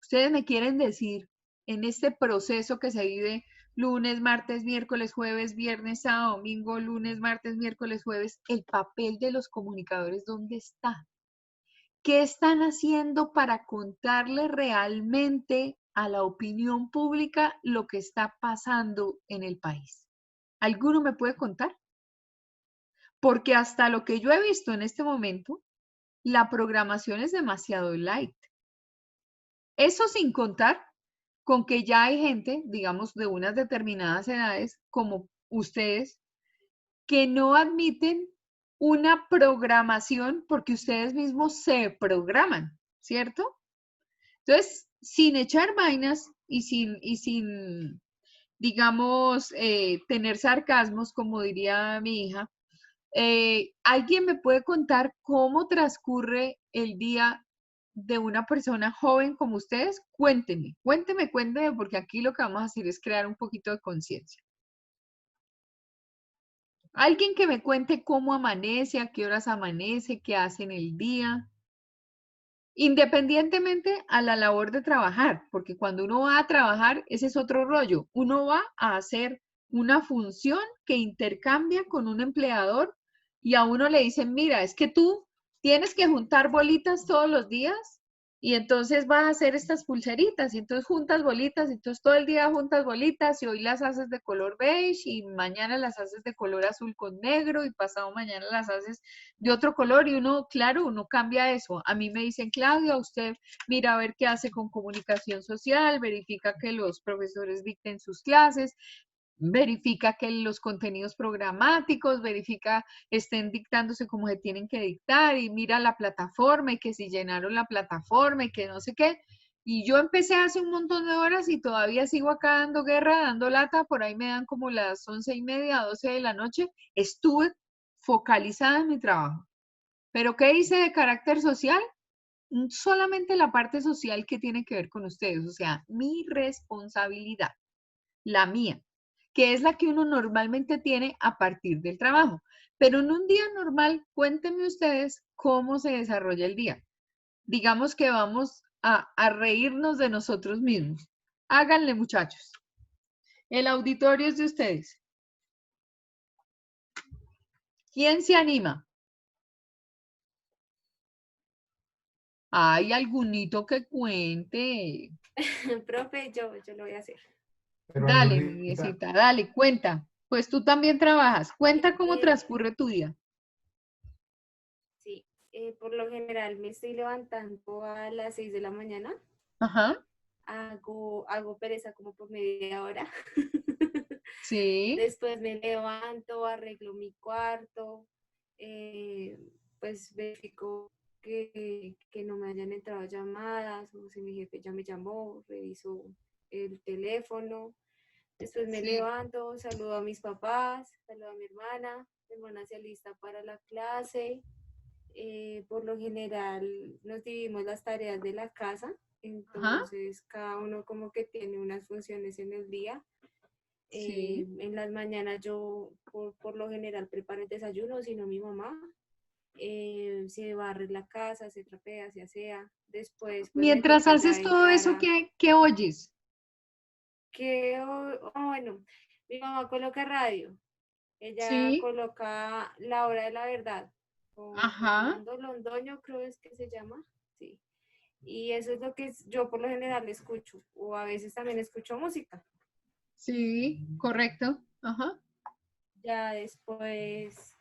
Ustedes me quieren decir, en este proceso que se vive lunes, martes, miércoles, jueves, viernes, sábado, domingo, lunes, martes, miércoles, jueves, el papel de los comunicadores, ¿dónde está? ¿Qué están haciendo para contarle realmente a la opinión pública lo que está pasando en el país? ¿Alguno me puede contar? Porque hasta lo que yo he visto en este momento, la programación es demasiado light. Eso sin contar con que ya hay gente, digamos, de unas determinadas edades, como ustedes, que no admiten una programación porque ustedes mismos se programan, ¿cierto? Entonces, sin echar vainas y sin digamos, tener sarcasmos, como diría mi hija, ¿alguien me puede contar cómo transcurre el día de una persona joven como ustedes? Cuénteme, porque aquí lo que vamos a hacer es crear un poquito de conciencia. Alguien que me cuente cómo amanece, a qué horas amanece, qué hace en el día, independientemente a la labor de trabajar, porque cuando uno va a trabajar, ese es otro rollo. Uno va a hacer una función que intercambia con un empleador y a uno le dicen, mira, es que tú tienes que juntar bolitas todos los días y entonces vas a hacer estas pulseritas y entonces juntas bolitas, y entonces todo el día juntas bolitas y hoy las haces de color beige y mañana las haces de color azul con negro y pasado mañana las haces de otro color y uno, claro, uno cambia eso. A mí me dicen, Claudia, usted mira a ver qué hace con comunicación social, verifica que los profesores dicten sus clases, verifica que los contenidos programáticos, verifica estén dictándose como se tienen que dictar y mira la plataforma y que si llenaron la plataforma y que no sé qué. Y yo empecé hace un montón de horas y todavía sigo acá dando guerra, dando lata, por ahí me dan como las 11:30, 12 de la noche. Estuve focalizada en mi trabajo. ¿Pero qué hice de carácter social? Solamente la parte social que tiene que ver con ustedes, o sea, mi responsabilidad, la mía, que es la que uno normalmente tiene a partir del trabajo. Pero en un día normal, cuéntenme ustedes cómo se desarrolla el día. Digamos que vamos a reírnos de nosotros mismos. Háganle, muchachos. El auditorio es de ustedes. ¿Quién se anima? ¿Hay algunito que cuente? Profe, yo lo voy a hacer. Pero Dale, Anuarita, mi nietecita, dale, cuenta. Pues tú también trabajas. Cuenta cómo Eh, transcurre tu día. Sí, por lo general me estoy levantando a las 6 de la mañana. Ajá, Hago pereza como por media hora. sí, Después me levanto, arreglo mi cuarto, pues verifico que no me hayan entrado llamadas o si mi jefe ya me llamó, reviso el teléfono. Después me sí, levanto, saludo a mis papás, saludo a mi hermana se alista para la clase. Por lo general nos dividimos las tareas de la casa, ajá, entonces cada uno como que tiene unas funciones en el día. sí. En las mañanas yo por lo general preparo el desayuno, sino mi mamá. Se barre la casa, se trapea, se asea. Después pues me Mientras toca ya haces todo entrar eso, a... ¿qué oyes? Bueno, mi mamá coloca radio. Ella Sí, coloca La Hora de la Verdad con ajá, Fernando Londoño, creo es que se llama. Sí. Y eso es lo que yo por lo general escucho. O a veces también escucho música. sí, correcto, ajá, Ya después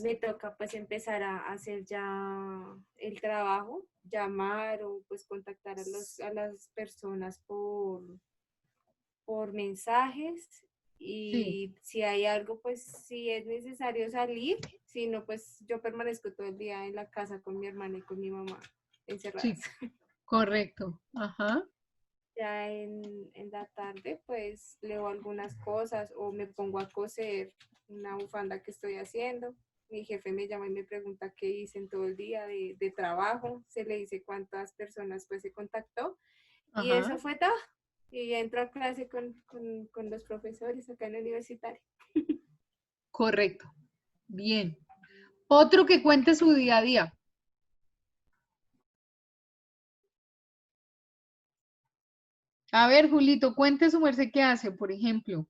me toca pues empezar a hacer ya el trabajo, llamar o pues contactar a las personas por mensajes sí, y si hay algo pues si es necesario salir, si no pues yo permanezco todo el día en la casa con mi hermana y con mi mamá encerradas. sí, correcto, ajá, Ya en la tarde pues leo algunas cosas o me pongo a coser una bufanda que estoy haciendo. Mi jefe me llama y me pregunta qué hice en todo el día de trabajo, se le dice cuántas personas pues se contactó y ajá, eso fue todo. Y ya entro a clase con los profesores acá en la universitaria. correcto, bien. Otro que cuente su día a día. A ver, Julito, cuente su merced qué hace, por ejemplo.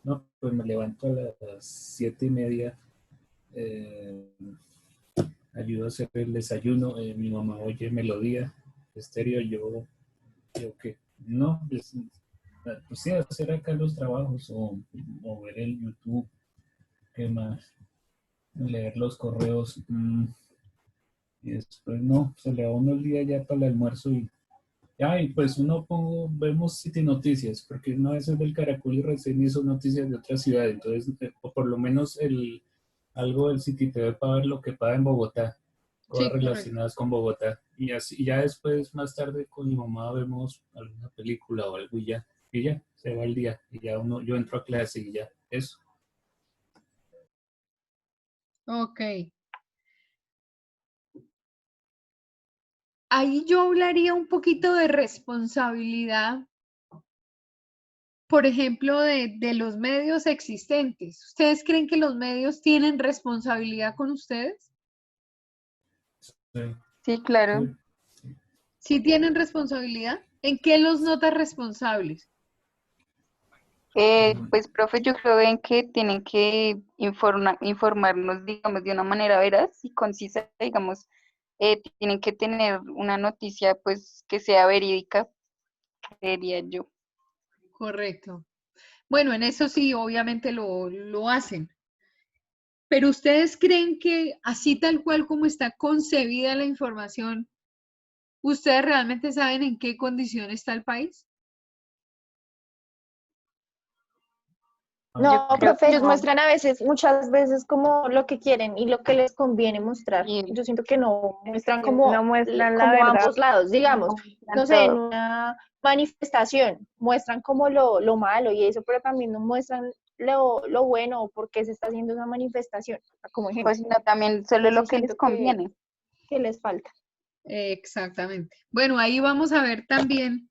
No, pues me levanto a las 7:30, eh, ayudo a hacer el desayuno, mi mamá oye melodía, estéreo, yo qué, no, pues sí, hacer acá los trabajos o ver el YouTube, qué más, leer los correos, y después no, se le va uno el día ya para el almuerzo y pues vemos City Noticias, porque una vez es del Caracol y Reseña y son noticias de otra ciudad, entonces, o por lo menos algo del City TV para ver lo que pasa en Bogotá, Sí, cosas correcto. relacionadas con Bogotá. y así, y ya después, más tarde, con mi mamá vemos alguna película o algo y ya, se va el día, y ya yo entro a clase y ya, eso. Ok. Ahí yo hablaría un poquito de responsabilidad, por ejemplo, de los medios existentes. ¿Ustedes creen que los medios tienen responsabilidad con ustedes? Sí, Sí, claro. sí. ¿Sí tienen responsabilidad? ¿En qué los notas responsables? Pues, profe, yo creo en que tienen que informarnos, digamos, de una manera veraz y concisa, digamos, tienen que tener una noticia, pues, que sea verídica, creería yo. Correcto. Bueno, en eso sí, obviamente lo hacen. Pero ¿ustedes creen que así tal cual como está concebida la información, ustedes realmente saben en qué condición está el país? Yo No, creo profe, que ellos no. muestran a veces, muchas veces como lo que quieren y lo que les conviene mostrar. Y Yo siento que no muestran Sí, no muestran la como verdad. ambos lados, digamos, no muestran no sé, en todo. una manifestación muestran como lo malo y eso, pero también no muestran lo bueno o por qué se está haciendo esa manifestación, como ejemplo. Pues no, también solo lo Eso que les siento conviene. que les falta. Exactamente. Bueno, ahí vamos a ver también,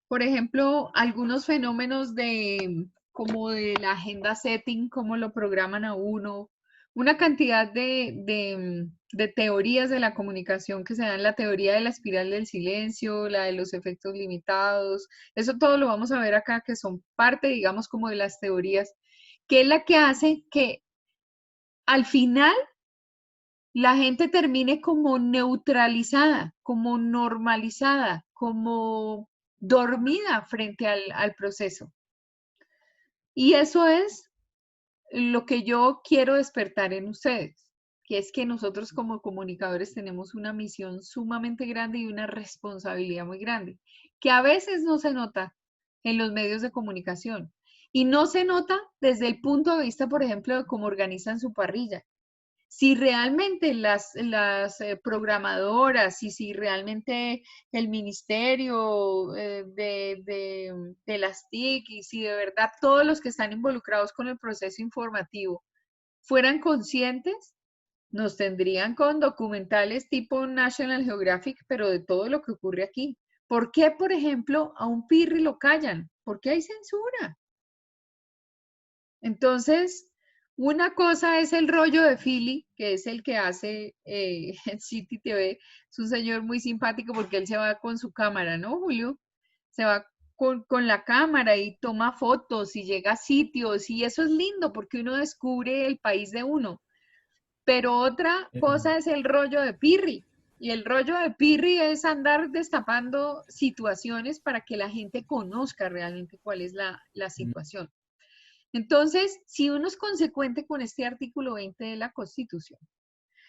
por ejemplo, algunos fenómenos de como de la agenda setting, cómo lo programan a uno, una cantidad de teorías de la comunicación que se dan, la teoría de la espiral del silencio, la de los efectos limitados, eso todo lo vamos a ver acá, que son parte, digamos, como de las teorías, que es la que hace que al final la gente termine como neutralizada, como normalizada, como dormida frente al proceso. Y eso es lo que yo quiero despertar en ustedes, que es que nosotros como comunicadores tenemos una misión sumamente grande y una responsabilidad muy grande, que a veces no se nota en los medios de comunicación. Y no se nota desde el punto de vista, por ejemplo, de cómo organizan su parrilla. Si realmente las programadoras y si realmente el ministerio de las TIC y si de verdad todos los que están involucrados con el proceso informativo fueran conscientes, nos tendrían con documentales tipo National Geographic, pero de todo lo que ocurre aquí. ¿Por qué, por ejemplo, a un Pirri lo callan? ¿Por qué hay censura? Entonces, una cosa es el rollo de Philly, que es el que hace en City TV. Es un señor muy simpático porque él se va con su cámara, ¿no, Julio? Se va con la cámara y toma fotos y llega a sitios y eso es lindo porque uno descubre el país de uno. Pero otra cosa es el rollo de Pirri. Y el rollo de Pirri es andar destapando situaciones para que la gente conozca realmente cuál es la situación. Entonces, si uno es consecuente con este artículo 20 de la Constitución,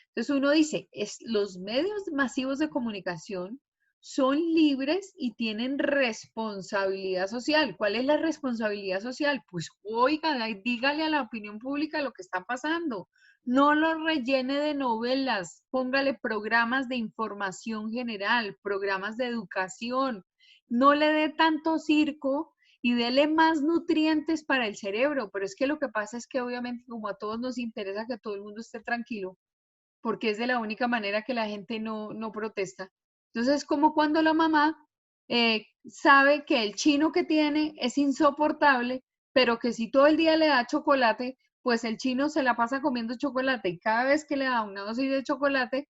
entonces uno dice, los medios masivos de comunicación son libres y tienen responsabilidad social. ¿Cuál es la responsabilidad social? Pues oiga, dígale a la opinión pública lo que está pasando. No lo rellene de novelas, póngale programas de información general, programas de educación. No le dé tanto circo y dele más nutrientes para el cerebro. Pero es que lo que pasa es que obviamente como a todos nos interesa que todo el mundo esté tranquilo, porque es de la única manera que la gente no protesta. Entonces es como cuando la mamá sabe que el chino que tiene es insoportable, pero que si todo el día le da chocolate, pues el chino se la pasa comiendo chocolate y cada vez que le da una dosis de chocolate,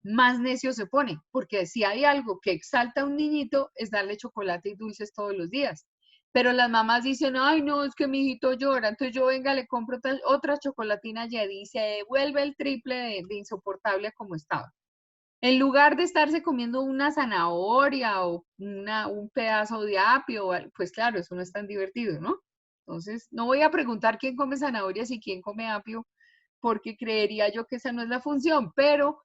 más necio se pone, porque si hay algo que exalta a un niñito es darle chocolate y dulces todos los días. Pero las mamás dicen, ay, no, es que mi hijito llora, entonces yo venga, le compro otra chocolatina Jedi y se vuelve el triple de insoportable a como estaba. En lugar de estarse comiendo una zanahoria o un pedazo de apio, pues claro, eso no es tan divertido, ¿no? Entonces, no voy a preguntar quién come zanahorias y quién come apio, porque creería yo que esa no es la función, pero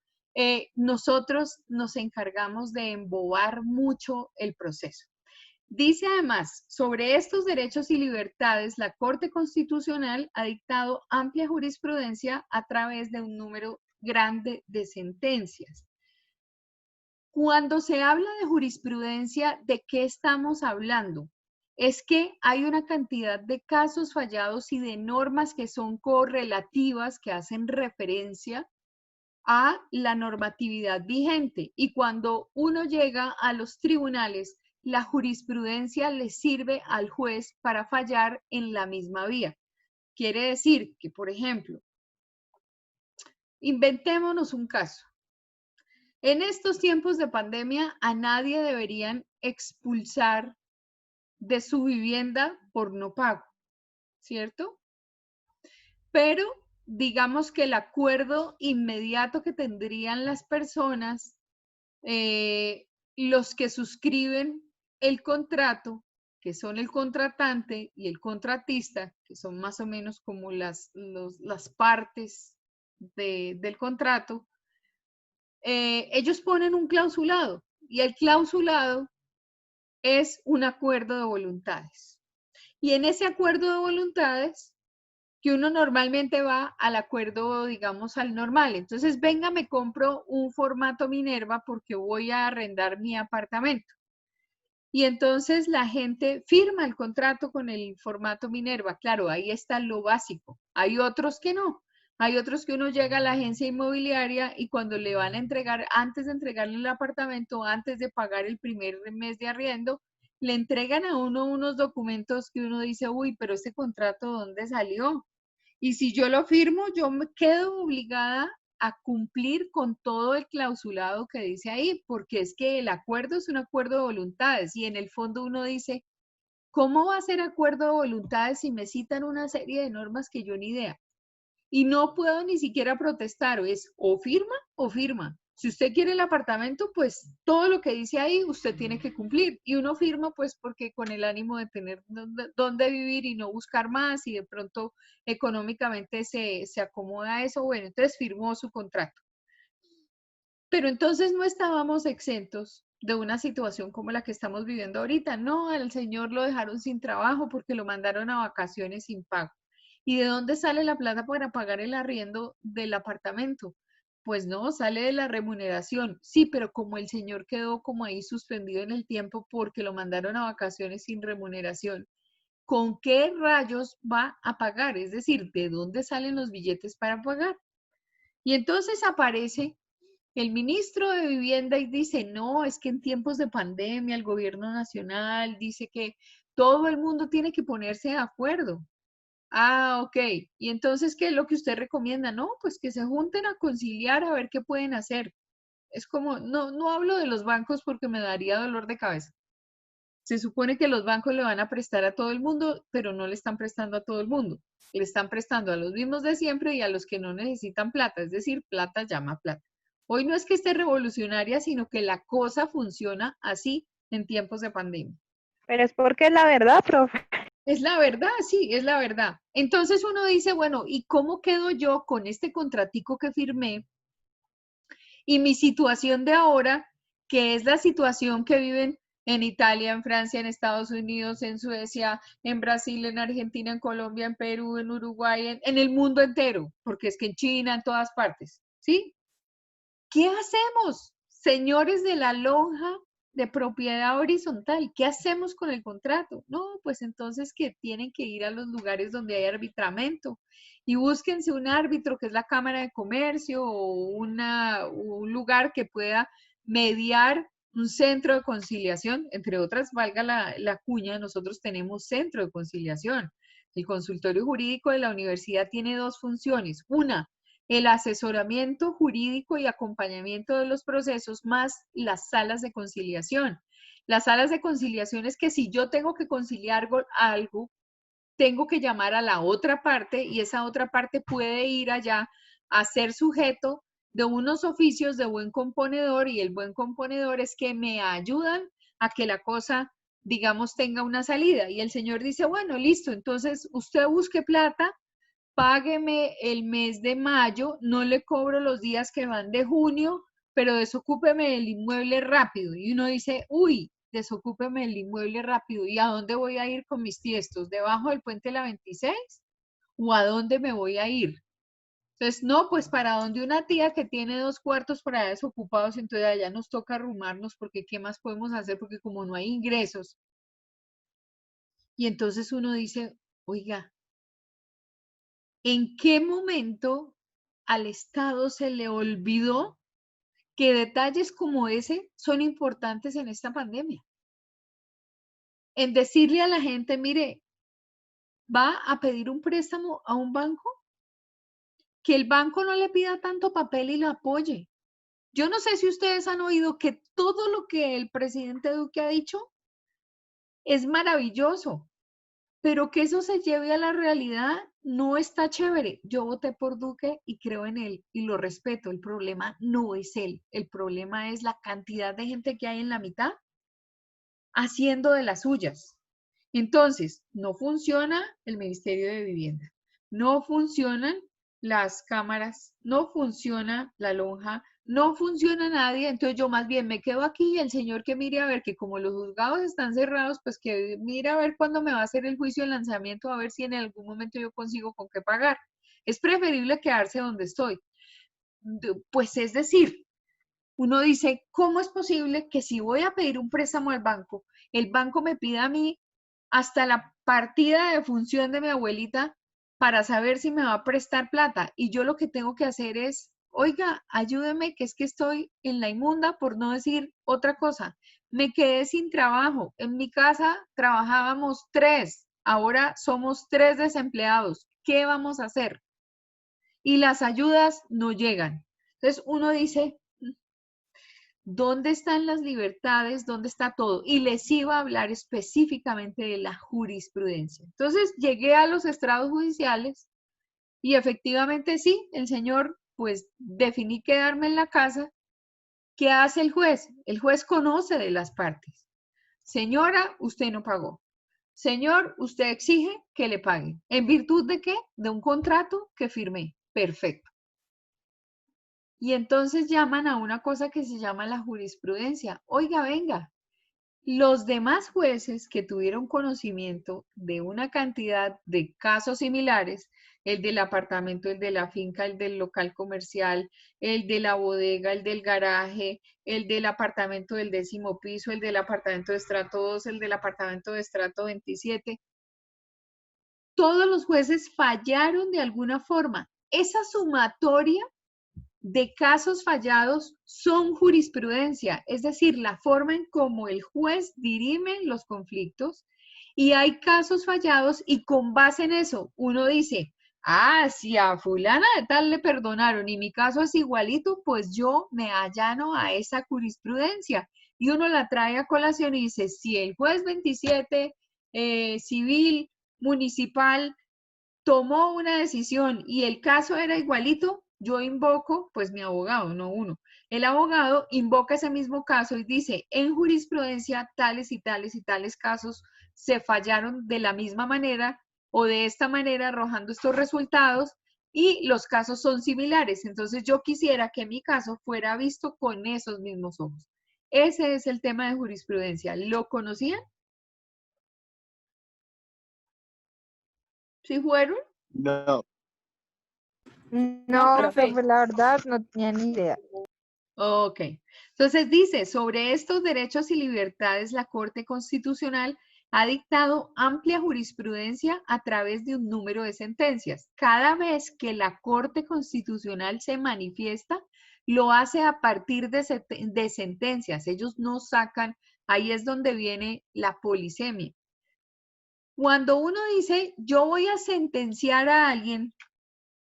nosotros nos encargamos de embobar mucho el proceso. Dice además, sobre estos derechos y libertades, la Corte Constitucional ha dictado amplia jurisprudencia a través de un número grande de sentencias. Cuando se habla de jurisprudencia, ¿de qué estamos hablando? Es que hay una cantidad de casos fallados y de normas que son correlativas, que hacen referencia a la normatividad vigente. Y cuando uno llega a los tribunales, la jurisprudencia le sirve al juez para fallar en la misma vía. Quiere decir que, por ejemplo, inventémonos un caso. En estos tiempos de pandemia, a nadie deberían expulsar de su vivienda por no pago, ¿cierto? Pero digamos que el acuerdo inmediato que tendrían las personas, los que suscriben el contrato, que son el contratante y el contratista, que son más o menos como las partes del contrato, ellos ponen un clausulado y el clausulado es un acuerdo de voluntades. Y en ese acuerdo de voluntades, que uno normalmente va al acuerdo, digamos, al normal. Entonces, venga, me compro un formato Minerva porque voy a arrendar mi apartamento. Y entonces la gente firma el contrato con el formato Minerva. Claro, ahí está lo básico. Hay otros que no. Hay otros que uno llega a la agencia inmobiliaria y cuando le van a entregar, antes de entregarle el apartamento, antes de pagar el primer mes de arriendo, le entregan a uno unos documentos que uno dice, uy, pero este contrato, ¿dónde salió? Y si yo lo firmo, yo me quedo obligada a cumplir con todo el clausulado que dice ahí, porque es que el acuerdo es un acuerdo de voluntades y en el fondo uno dice, ¿cómo va a ser acuerdo de voluntades si me citan una serie de normas que yo ni idea? Y no puedo ni siquiera protestar, es o firma o firma. Si usted quiere el apartamento, pues todo lo que dice ahí usted tiene que cumplir. Y uno firma pues porque con el ánimo de tener dónde vivir y no buscar más y de pronto económicamente se acomoda eso, bueno, entonces firmó su contrato. Pero entonces no estábamos exentos de una situación como la que estamos viviendo ahorita. No, al señor lo dejaron sin trabajo porque lo mandaron a vacaciones sin pago. ¿Y de dónde sale la plata para pagar el arriendo del apartamento? Pues no, sale de la remuneración. Sí, pero como el señor quedó como ahí suspendido en el tiempo porque lo mandaron a vacaciones sin remuneración, ¿con qué rayos va a pagar? Es decir, ¿de dónde salen los billetes para pagar? Y entonces aparece el ministro de Vivienda y dice, no, es que en tiempos de pandemia el gobierno nacional dice que todo el mundo tiene que ponerse de acuerdo. Ah, ok. Y entonces, ¿qué es lo que usted recomienda? No, pues que se junten a conciliar a ver qué pueden hacer. Es como, no hablo de los bancos porque me daría dolor de cabeza. Se supone que los bancos le van a prestar a todo el mundo, pero no le están prestando a todo el mundo. Le están prestando a los mismos de siempre y a los que no necesitan plata. Es decir, plata llama plata. Hoy no es que esté revolucionaria, sino que la cosa funciona así en tiempos de pandemia. Pero es porque es la verdad, profe. Es la verdad, sí, es la verdad. Entonces uno dice, bueno, ¿y cómo quedo yo con este contratico que firmé? Y mi situación de ahora, que es la situación que viven en Italia, en Francia, en Estados Unidos, en Suecia, en Brasil, en Argentina, en Colombia, en Perú, en Uruguay, en el mundo entero, porque es que en China, en todas partes, ¿sí? ¿Qué hacemos, señores de la lonja de propiedad horizontal? ¿Qué hacemos con el contrato? No, pues entonces que tienen que ir a los lugares donde hay arbitramiento y búsquense un árbitro que es la Cámara de Comercio o un lugar que pueda mediar, un centro de conciliación, entre otras, valga la cuña, nosotros tenemos centro de conciliación. El consultorio jurídico de la universidad tiene dos funciones. Una, el asesoramiento jurídico y acompañamiento de los procesos más las salas de conciliación. Las salas de conciliación es que si yo tengo que conciliar algo, tengo que llamar a la otra parte y esa otra parte puede ir allá a ser sujeto de unos oficios de buen componedor y el buen componedor es que me ayudan a que la cosa, digamos, tenga una salida. Y el señor dice, bueno, listo, entonces usted busque plata, págueme el mes de mayo, no le cobro los días que van de junio, pero desocúpeme del inmueble rápido. Y uno dice, uy, desocúpeme el inmueble rápido. ¿Y a dónde voy a ir con mis tiestos? ¿Debajo del puente de la 26? ¿O a dónde me voy a ir? Entonces, no, pues para donde una tía que tiene 2 cuartos por allá desocupados, entonces allá nos toca arrumarnos porque ¿qué más podemos hacer? Porque como no hay ingresos. Y entonces uno dice, oiga, ¿en qué momento al Estado se le olvidó que detalles como ese son importantes en esta pandemia? En decirle a la gente, mire, va a pedir un préstamo a un banco, que el banco no le pida tanto papel y lo apoye. Yo no sé si ustedes han oído que todo lo que el presidente Duque ha dicho es maravilloso, pero que eso se lleve a la realidad no está chévere. Yo voté por Duque y creo en él y lo respeto. El problema no es él, el problema es la cantidad de gente que hay en la mitad haciendo de las suyas. Entonces, no funciona el Ministerio de Vivienda, no funcionan las cámaras, no funciona la lonja, no funciona nadie, entonces yo más bien me quedo aquí y el señor que mire a ver que como los juzgados están cerrados, pues que mire a ver cuándo me va a hacer el juicio de lanzamiento, a ver si en algún momento yo consigo con qué pagar. Es preferible quedarse donde estoy. Pues es decir, uno dice, ¿cómo es posible que si voy a pedir un préstamo al banco, el banco me pida a mí hasta la partida de función de mi abuelita para saber si me va a prestar plata? Y yo lo que tengo que hacer es, oiga, ayúdeme, que es que estoy en la inmunda, por no decir otra cosa. Me quedé sin trabajo. En mi casa trabajábamos 3, ahora somos 3 desempleados. ¿Qué vamos a hacer? Y las ayudas no llegan. Entonces uno dice, ¿dónde están las libertades? ¿Dónde está todo? Y les iba a hablar específicamente de la jurisprudencia. Entonces llegué a los estrados judiciales y efectivamente sí, el señor, pues definí quedarme en la casa. ¿Qué hace el juez? El juez conoce de las partes. Señora, usted no pagó. Señor, usted exige que le pague. ¿En virtud de qué? De un contrato que firmé. Perfecto. Y entonces llaman a una cosa que se llama la jurisprudencia. Oiga, venga, los demás jueces que tuvieron conocimiento de una cantidad de casos similares, el del apartamento, el de la finca, el del local comercial, el de la bodega, el del garaje, el del apartamento del 10º piso, el del apartamento de estrato 2, el del apartamento de estrato 27, todos los jueces fallaron de alguna forma. Esa sumatoria de casos fallados son jurisprudencia, es decir, la forma en cómo el juez dirime los conflictos, y hay casos fallados y con base en eso uno dice, ah, si a fulana de tal le perdonaron y mi caso es igualito, pues yo me allano a esa jurisprudencia. Y uno la trae a colación y dice, si el juez 27 civil, municipal, tomó una decisión y el caso era igualito, yo invoco, pues mi abogado, no uno. El abogado invoca ese mismo caso y dice, en jurisprudencia tales y tales y tales casos se fallaron de la misma manera o de esta manera arrojando estos resultados y los casos son similares. Entonces yo quisiera que mi caso fuera visto con esos mismos ojos. Ese es el tema de jurisprudencia. ¿Lo conocían? ¿Sí fueron? No, No, profe. profe, la verdad no tenía ni idea. Ok. Entonces dice, sobre estos derechos y libertades, la Corte Constitucional ha dictado amplia jurisprudencia a través de un número de sentencias. Cada vez que la Corte Constitucional se manifiesta, lo hace a partir de sentencias. Ellos no sacan, ahí es donde viene la polisemia. Cuando uno dice, yo voy a sentenciar a alguien,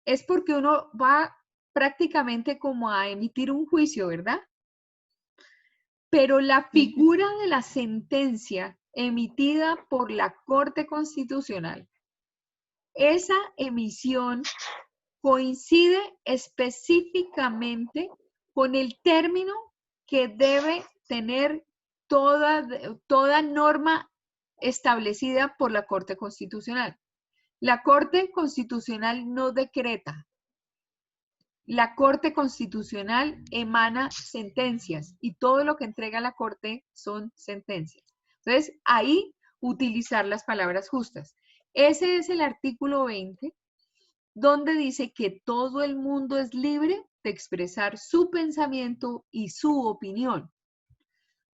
es porque uno va prácticamente como a emitir un juicio, ¿verdad? Pero la figura de la sentencia emitida por la Corte Constitucional, esa emisión coincide específicamente con el término que debe tener toda norma establecida por la Corte Constitucional. La Corte Constitucional no decreta. La Corte Constitucional emana sentencias y todo lo que entrega la Corte son sentencias. Entonces, ahí utilizar las palabras justas. Ese es el artículo 20 donde dice que todo el mundo es libre de expresar su pensamiento y su opinión.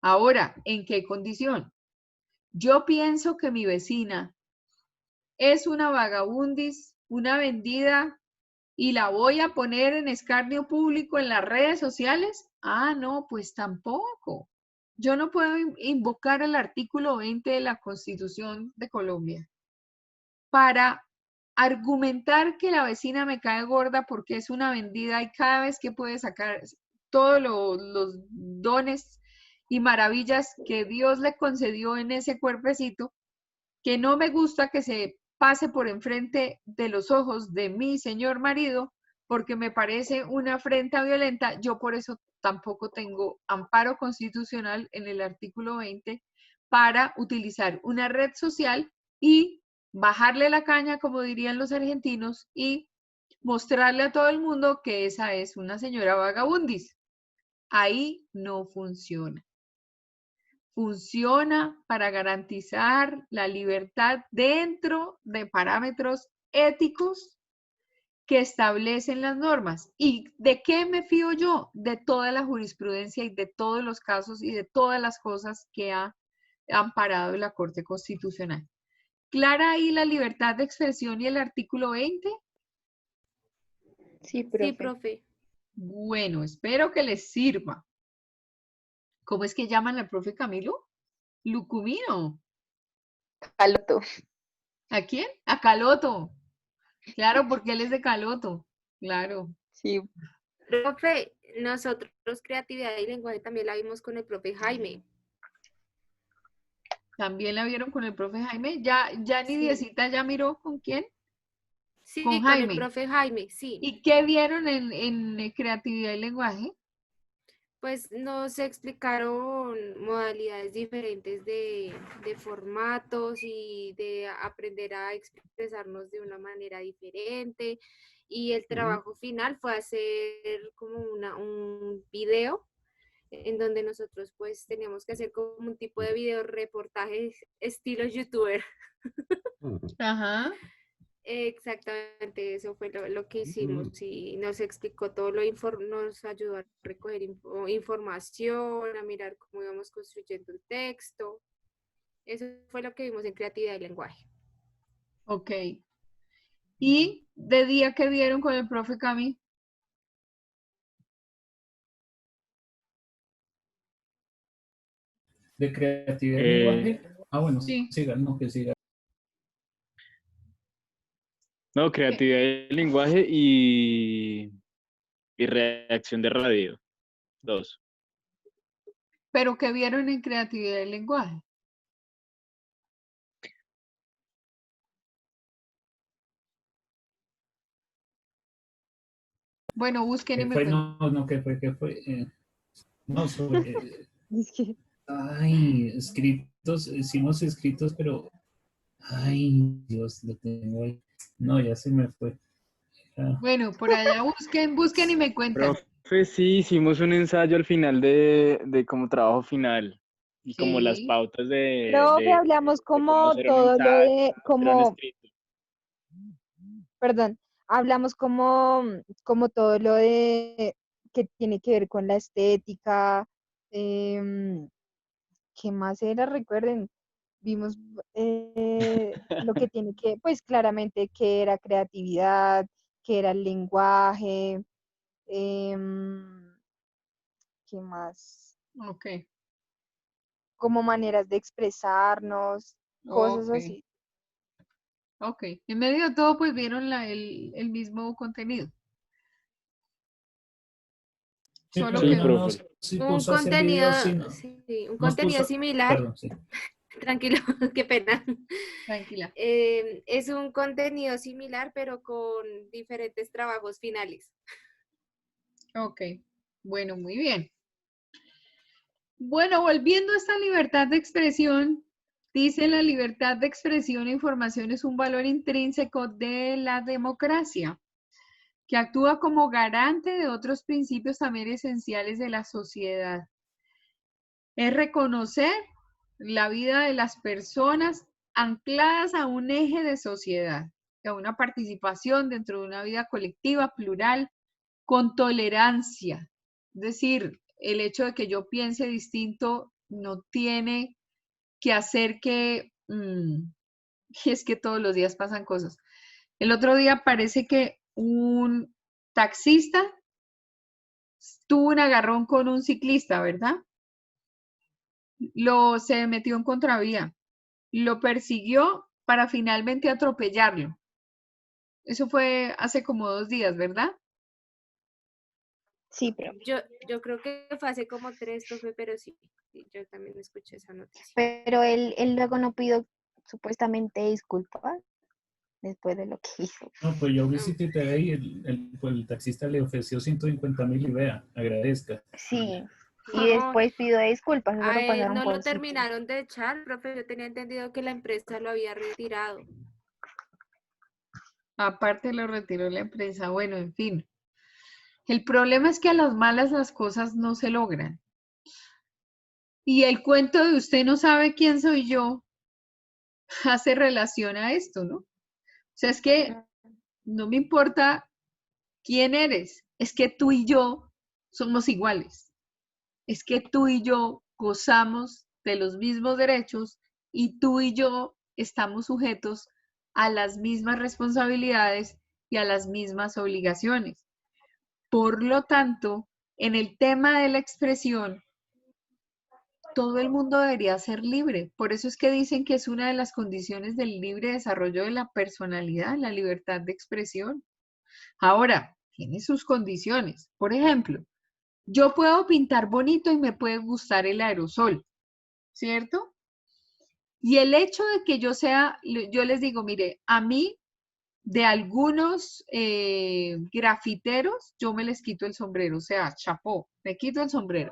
Ahora, ¿en qué condición? Yo pienso que mi vecina es una vagabundis, una vendida, y la voy a poner en escarnio público en las redes sociales. Ah, no, pues tampoco. Yo no puedo invocar el artículo 20 de la Constitución de Colombia para argumentar que la vecina me cae gorda porque es una vendida y cada vez que puede sacar todos los dones y maravillas que Dios le concedió en ese cuerpecito, que no me gusta que se pase por enfrente de los ojos de mi señor marido, porque me parece una afrenta violenta. Yo por eso tampoco tengo amparo constitucional en el artículo 20 para utilizar una red social y bajarle la caña, como dirían los argentinos, y mostrarle a todo el mundo que esa es una señora vagabundis. Ahí no funciona. Funciona para garantizar la libertad dentro de parámetros éticos que establecen las normas. ¿Y de qué me fío yo? De toda la jurisprudencia y de todos los casos y de todas las cosas que ha amparado la Corte Constitucional. ¿Clara ahí la libertad de expresión y el artículo 20? Sí, profe. Sí, profe. Bueno, espero que les sirva. ¿Cómo es que llaman al profe Camilo? Lucumino. Caloto. ¿A quién? A Caloto. Claro, porque él es de Caloto. Claro. Sí. Profe, nosotros creatividad y lenguaje también la vimos con el profe Jaime. También la vieron con el profe Jaime. Ya Sí. Nidiecita ya miró con quién. Sí, Con con Jaime. el profe Jaime, sí. ¿Y qué vieron en creatividad y lenguaje? Pues nos explicaron modalidades diferentes de formatos y de aprender a expresarnos de una manera diferente. Y el trabajo final fue hacer como un video en donde nosotros pues teníamos que hacer como un tipo de video reportaje estilo youtuber. Ajá. Exactamente, eso fue lo que hicimos y nos explicó todo nos ayudó a recoger información, a mirar cómo íbamos construyendo el texto. Eso fue lo que vimos en creatividad y lenguaje. Ok. ¿Y de día qué vieron con el profe Cami? De creatividad y lenguaje. Ah, bueno, Sí. sigan, no, que sigan. No, creatividad y lenguaje y redacción de radio. 2. ¿Pero qué vieron en creatividad y lenguaje? Bueno, busquen y ¿Qué me fue? cuentan. No, ¿qué fue? ¿Qué fue? No, sobre... Es que ay, escritos, hicimos escritos, pero... Ay, Dios, lo tengo ahí. No, ya se me fue. Ah, Bueno, por allá busquen y me cuentan. Profe, sí, hicimos un ensayo al final de como trabajo final y como las Sí. pautas profe, hablamos de cómo como hacer un todo lo ensayo, de, hacer un escrito. perdón, hablamos como todo lo de que tiene que ver con la estética, ¿qué más era? Recuerden, vimos lo que tiene que, pues claramente, que era creatividad, que era el lenguaje, ¿qué más? Ok. Como maneras de expresarnos, cosas Ok. así. Ok. En medio de todo, pues vieron el mismo contenido. sí, Solo pero Sí, que no profe. nos sí Un puso a hacer contenido, videos, sino sí, un nos contenido puso... similar, Perdón, sí. tranquilo, qué pena. tranquila. Es un contenido similar, pero con diferentes trabajos finales. Ok. Bueno, muy bien. Bueno, volviendo a esta libertad de expresión, dice la libertad de expresión e información es un valor intrínseco de la democracia, que actúa como garante de otros principios también esenciales de la sociedad. Es reconocer la vida de las personas ancladas a un eje de sociedad. a una participación dentro de una vida colectiva, plural, con tolerancia. Es decir, el hecho de que yo piense distinto no tiene que hacer que, y es que todos los días pasan cosas. El otro día parece que un taxista tuvo un agarrón con un ciclista, ¿verdad? Se metió en contravía, lo persiguió para finalmente atropellarlo. Eso fue hace como 2 días, ¿verdad? Sí, pero, Yo creo que fue hace como 3, profe, pero sí, yo también escuché esa noticia. pero él luego no pidió supuestamente disculpas después de lo que hizo. No, pues yo visité ahí, pues el taxista le ofreció 150.000 y vea, agradezca. Sí, y No, después pidió disculpas, eso a lo él pasaron no por lo sí. terminaron de echar, profe, yo tenía entendido que la empresa lo había retirado. Aparte lo retiró la empresa. Bueno, en fin. El problema es que a las malas las cosas no se logran. Y el cuento de usted no sabe quién soy yo hace relación a esto, ¿no? O sea, es que no me importa quién eres, es que tú y yo somos iguales. Es que tú y yo gozamos de los mismos derechos y tú y yo estamos sujetos a las mismas responsabilidades y a las mismas obligaciones. Por lo tanto, en el tema de la expresión, todo el mundo debería ser libre. Por eso es que dicen que es una de las condiciones del libre desarrollo de la personalidad, la libertad de expresión. Ahora, tiene sus condiciones. Por ejemplo, yo puedo pintar bonito y me puede gustar el aerosol, ¿cierto? Y el hecho de que yo les digo, mire, a mí de algunos grafiteros, yo me les quito el sombrero, o sea, chapó, me quito el sombrero.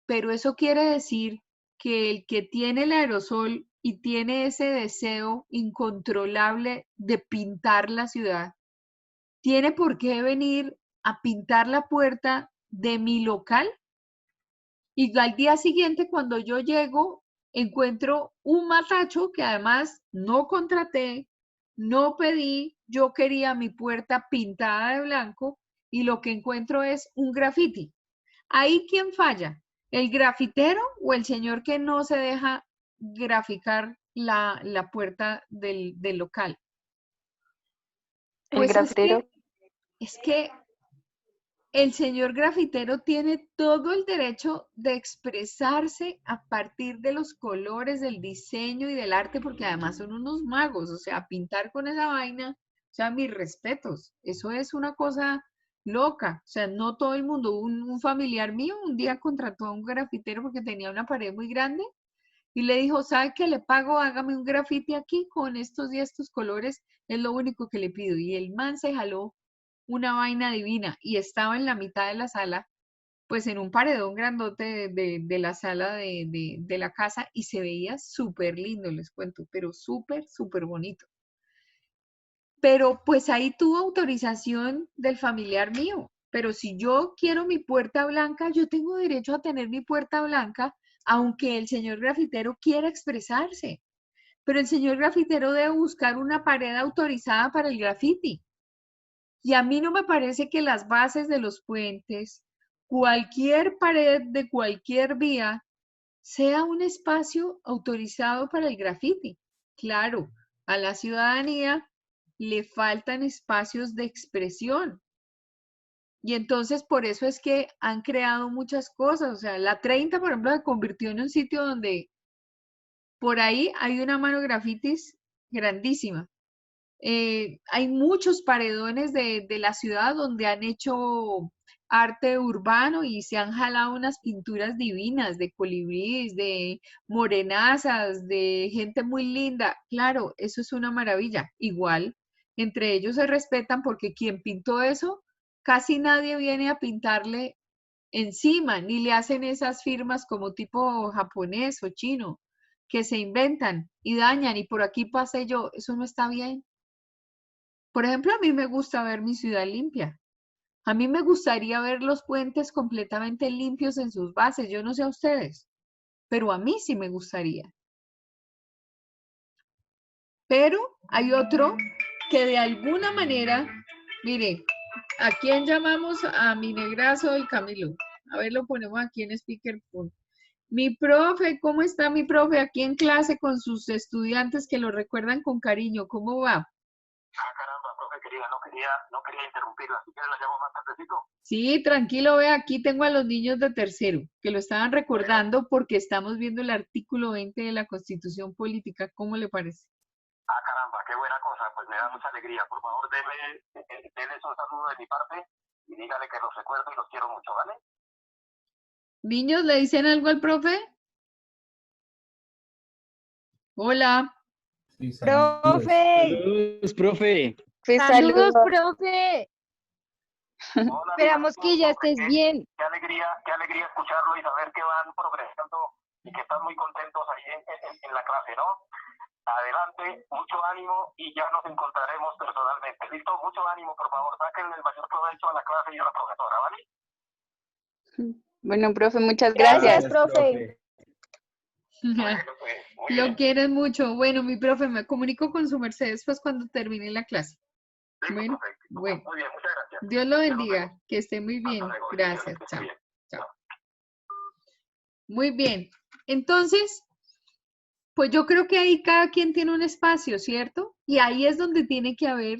Pero eso quiere decir que el que tiene el aerosol y tiene ese deseo incontrolable de pintar la ciudad, tiene por qué venir a pintar la puerta de mi local. Y al día siguiente, cuando yo llego, encuentro un matacho que además no contraté, no pedí, yo quería mi puerta pintada de blanco y lo que encuentro es un grafiti. ¿Ahí quién falla? ¿El grafitero o el señor que no se deja graficar la puerta del local? El Pues grafitero, es que el señor grafitero tiene todo el derecho de expresarse a partir de los colores, del diseño y del arte, porque además son unos magos, o sea, pintar con esa vaina, o sea, mis respetos, eso es una cosa loca, o sea, no todo el mundo, un familiar mío un día contrató a un grafitero porque tenía una pared muy grande y le dijo, ¿sabe qué le pago? Hágame un grafiti aquí con estos y estos colores, es lo único que le pido. Y el man se jaló una vaina divina y estaba en la mitad de la sala, pues en un paredón grandote de la sala de la casa y se veía súper lindo, les cuento, pero súper, súper bonito. Pero pues ahí tuvo autorización del familiar mío. Pero si yo quiero mi puerta blanca, yo tengo derecho a tener mi puerta blanca, aunque el señor grafitero quiera expresarse. Pero el señor grafitero debe buscar una pared autorizada para el grafiti. Y a mí no me parece que las bases de los puentes, cualquier pared de cualquier vía, sea un espacio autorizado para el graffiti. Claro, a la ciudadanía le faltan espacios de expresión. Y entonces por eso es que han creado muchas cosas. O sea, la 30, por ejemplo, se convirtió en un sitio donde por ahí hay una mano grafitis grandísima. Hay muchos paredones de la ciudad donde han hecho arte urbano y se han jalado unas pinturas divinas de colibríes, de morenazas, de gente muy linda. Claro, eso es una maravilla. Igual, entre ellos se respetan porque quien pintó eso, casi nadie viene a pintarle encima, ni le hacen esas firmas como tipo japonés o chino, que se inventan y dañan y por aquí pasé yo. Eso no está bien. Por ejemplo, a mí me gusta ver mi ciudad limpia. A mí me gustaría ver los puentes completamente limpios en sus bases. Yo no sé a ustedes, pero a mí sí me gustaría. Pero hay otro que de alguna manera, mire, ¿a quién llamamos? A mi negrazo y Camilo. A ver, lo ponemos aquí en speakerphone. Mi profe, ¿cómo está mi profe? Aquí en clase con sus estudiantes que lo recuerdan con cariño. ¿Cómo va? Ah, caramba, profe querida, no quería interrumpirla, así que la llamo más tardecito. Sí, tranquilo, ve, aquí tengo a los niños de tercero, que lo estaban recordando porque estamos viendo el artículo 20 de la Constitución Política. ¿Cómo le parece? Ah, caramba, qué buena cosa, pues me da mucha alegría. Por favor, denle un saludo de mi parte y dígale que los recuerdo y los quiero mucho, ¿vale? Niños, ¿le dicen algo al profe? Hola. Sí, saludos. Profe, Saludos, profe. Pues saludos, saludos. profe. Hola, Esperamos que ya profe, estés bien. qué alegría escucharlo y saber que van progresando y que están muy contentos ahí en la clase, ¿no? Adelante, mucho ánimo y ya nos encontraremos personalmente. Listo, mucho ánimo, por favor, saquen el mayor provecho a la clase y a la profesora, ¿vale? Bueno, profe, muchas Gracias, gracias. profe. Bueno, pues, muy Lo bien. quieren mucho. Bueno, mi profe, me comunico con su merced después cuando termine la clase. Listo, Bueno, profe. bueno. Muy bien, muchas gracias. Dios lo Dios los bendiga. bendiga. Que esté muy bien. Hasta luego. Gracias. Bendiciones, que esté Chao. bien. Chao. Muy bien. Entonces, pues yo creo que ahí cada quien tiene un espacio, ¿cierto? Y ahí es donde tiene que haber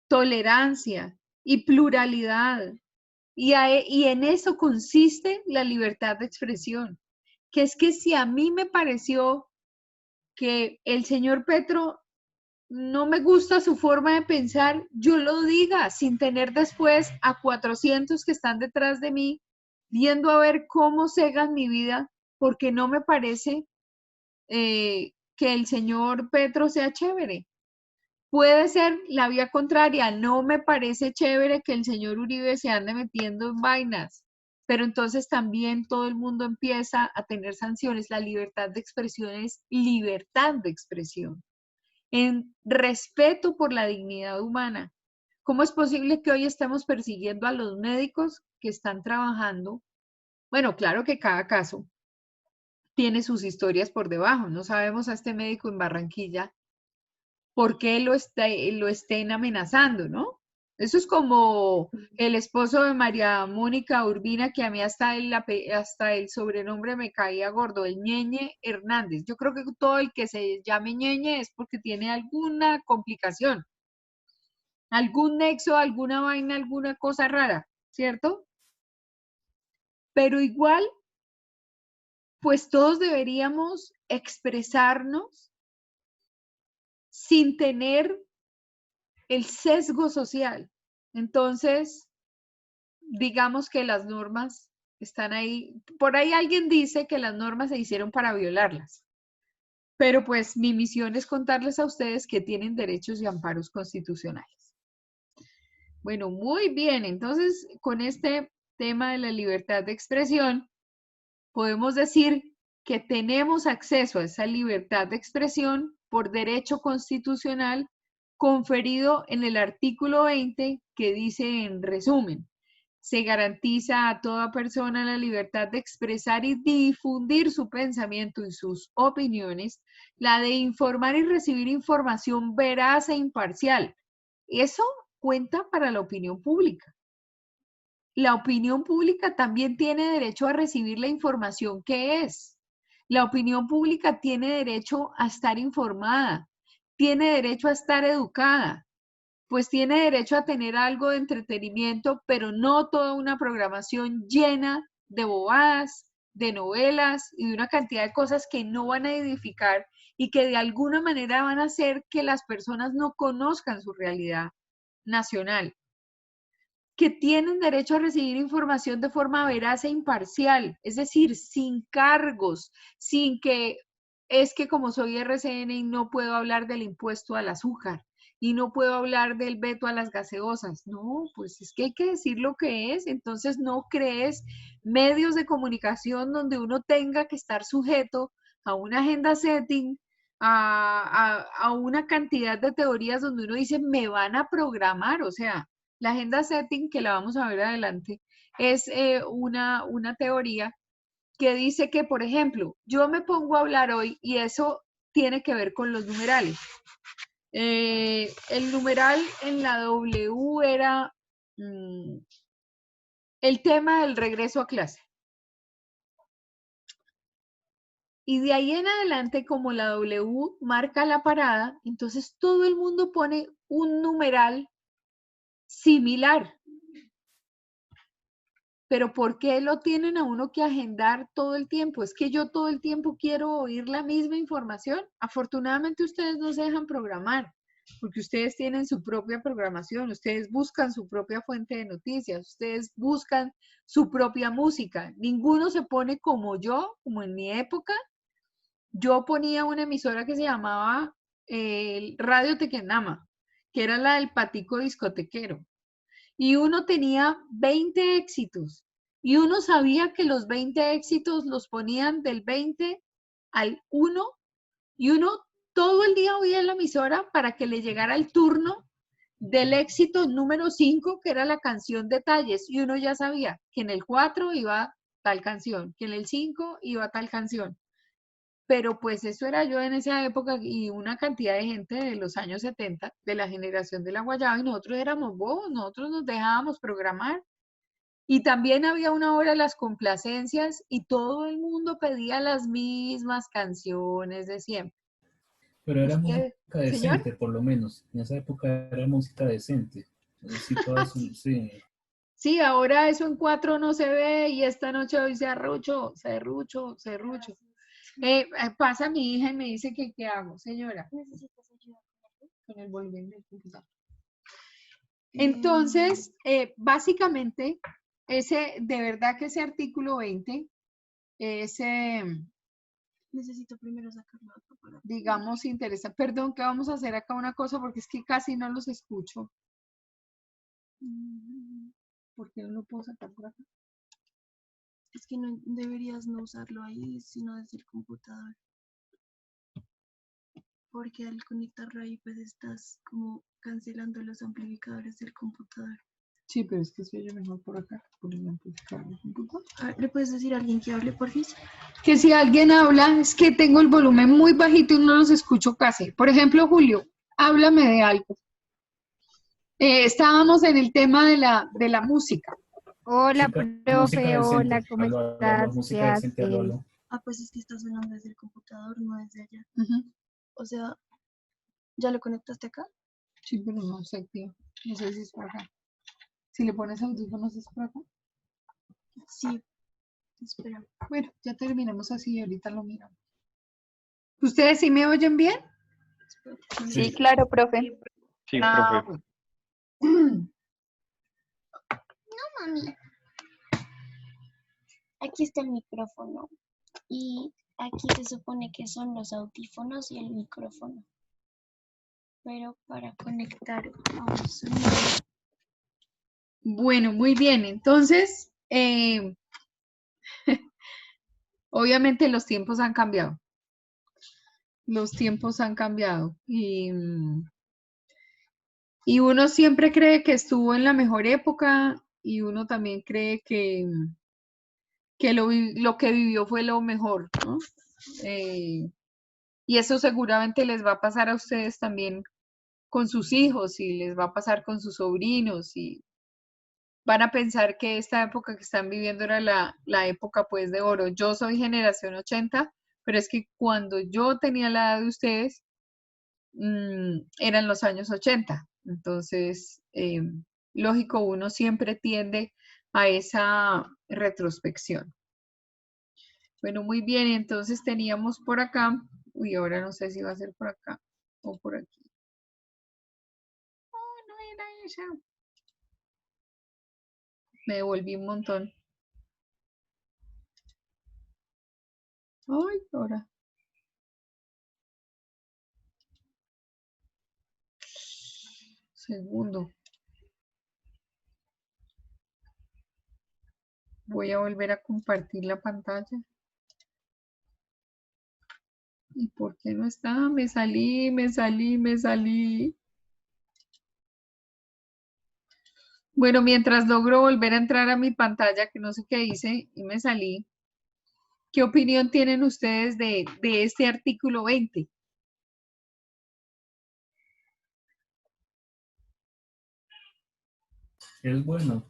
tolerancia y pluralidad. Y en eso consiste la libertad de expresión. Que es que si a mí me pareció que el señor Petro no me gusta su forma de pensar, yo lo diga sin tener después a 400 que están detrás de mí viendo a ver cómo cegan mi vida, porque no me parece que el señor Petro sea chévere. Puede ser la vía contraria, no me parece chévere que el señor Uribe se ande metiendo en vainas, pero entonces también todo el mundo empieza a tener sanciones. La libertad de expresión es libertad de expresión, en respeto por la dignidad humana. ¿Cómo es posible que hoy estemos persiguiendo a los médicos que están trabajando? Bueno, claro que cada caso tiene sus historias por debajo. No sabemos a este médico en Barranquilla por qué lo estén amenazando, ¿no? Eso es como el esposo de María Mónica Urbina, que a mí hasta el sobrenombre me caía gordo, el Ñeñe Hernández. Yo creo que todo el que se llame Ñeñe es porque tiene alguna complicación, algún nexo, alguna vaina, alguna cosa rara, ¿cierto? Pero igual, pues todos deberíamos expresarnos sin tener el sesgo social. Entonces, digamos que las normas están ahí. Por ahí alguien dice que las normas se hicieron para violarlas. Pero pues mi misión es contarles a ustedes que tienen derechos y amparos constitucionales. Bueno, muy bien. Entonces, con este tema de la libertad de expresión, podemos decir que tenemos acceso a esa libertad de expresión por derecho constitucional conferido en el artículo 20, que dice en resumen: se garantiza a toda persona la libertad de expresar y difundir su pensamiento y sus opiniones, la de informar y recibir información veraz e imparcial. Eso cuenta para la opinión pública. La opinión pública también tiene derecho a recibir la información que es. La opinión pública tiene derecho a estar informada, tiene derecho a estar educada, pues tiene derecho a tener algo de entretenimiento, pero no toda una programación llena de bobadas, de novelas y de una cantidad de cosas que no van a edificar y que de alguna manera van a hacer que las personas no conozcan su realidad nacional. Que tienen derecho a recibir información de forma veraz e imparcial, es decir, sin cargos, sin que es que como soy RCN y no puedo hablar del impuesto al azúcar y no puedo hablar del veto a las gaseosas. No, pues es que hay que decir lo que es. Entonces no crees medios de comunicación donde uno tenga que estar sujeto a una agenda setting, a una cantidad de teorías donde uno dice, me van a programar, o sea, la agenda setting, que la vamos a ver adelante, es una teoría que dice que, por ejemplo, yo me pongo a hablar hoy y eso tiene que ver con los numerales. El numeral en la W era el tema del regreso a clase. Y de ahí en adelante, como la W marca la parada, entonces todo el mundo pone un numeral similar. Pero ¿por qué lo tienen a uno que agendar todo el tiempo? Es que yo todo el tiempo quiero oír la misma información. Afortunadamente ustedes no se dejan programar, porque ustedes tienen su propia programación, ustedes buscan su propia fuente de noticias, ustedes buscan su propia música. Ninguno se pone como yo, como en mi época. Yo ponía una emisora que se llamaba Radio Tequendama, que era la del patico discotequero. Y uno tenía 20 éxitos. Y uno sabía que los 20 éxitos los ponían del 20 al 1. Y uno todo el día oía la emisora para que le llegara el turno del éxito número 5, que era la canción Detalles. Y uno ya sabía que en el 4 iba tal canción, que en el 5 iba tal canción. Pero pues eso era yo en esa época y una cantidad de gente de los años 70, de la generación de la guayaba, y nosotros éramos bobos, nosotros nos dejábamos programar. Y también había una hora de las complacencias y todo el mundo pedía las mismas canciones de siempre. Pero era ¿Usted, música señor? decente, por lo menos. En esa época era música decente. Sí, todas, sí. Sí, ahora eso en 4 no se ve y esta noche hoy se arrucho, serrucho, serrucho. Pasa mi hija y me dice que qué hago, señora. ¿Necesitas ayuda Con el volumen del computador. Entonces, básicamente, de verdad que ese artículo 20 es, Necesito primero sacarlo acá para... digamos, interesa. Perdón, que vamos a hacer acá una cosa porque es que casi no los escucho. ¿Por qué no lo puedo sacar por acá? Es que no deberías no usarlo ahí, sino desde el computador. Porque al conectarlo ahí, pues estás como cancelando los amplificadores del computador. Sí, pero es que se oye mejor por acá, por el amplificador del computador. ¿Le puedes decir a alguien que hable, por fin? Que si alguien habla, es que tengo el volumen muy bajito y no los escucho casi. Por ejemplo, Julio, háblame de algo. Estábamos en el tema de la música. Hola, Música profe, hola, decente. ¿cómo Aló, estás? ¿Qué música decente, aló, haces? aló. Ah, pues es que está sonando desde el computador, no desde allá. Ujú. O sea, ¿ya lo conectaste acá? Sí, pero no sé, tío. No sé si es por acá. Si le pones audífonos, ¿es por acá? Sí. Espera. Bueno, ya terminamos así y ahorita lo miramos. ¿Ustedes sí me oyen bien? Sí, claro, profe. Sí, Ah, profe. bueno. Mami. Aquí está el micrófono. Y aquí se supone que son los audífonos y el micrófono. Pero para conectar a un sonido. Bueno, muy bien. Entonces, obviamente los tiempos han cambiado. Los tiempos han cambiado. Y uno siempre cree que estuvo en la mejor época y uno también cree que lo que vivió fue lo mejor, ¿no? Y eso seguramente les va a pasar a ustedes también con sus hijos y les va a pasar con sus sobrinos y van a pensar que esta época que están viviendo era la época pues de oro. Yo soy generación 80, pero es que cuando yo tenía la edad de ustedes, eran los años 80. Entonces, lógico, uno siempre tiende a esa retrospección. Bueno, muy bien, entonces teníamos por acá, uy, ahora no sé si va a ser por acá o por aquí. Oh, no era esa. Me devolví un montón. Ay, ahora. Segundo. Voy a volver a compartir la pantalla. ¿Y por qué no está? Me salí. Bueno, mientras logro volver a entrar a mi pantalla, que no sé qué hice, y me salí. ¿Qué opinión tienen ustedes de este artículo 20? que es bueno.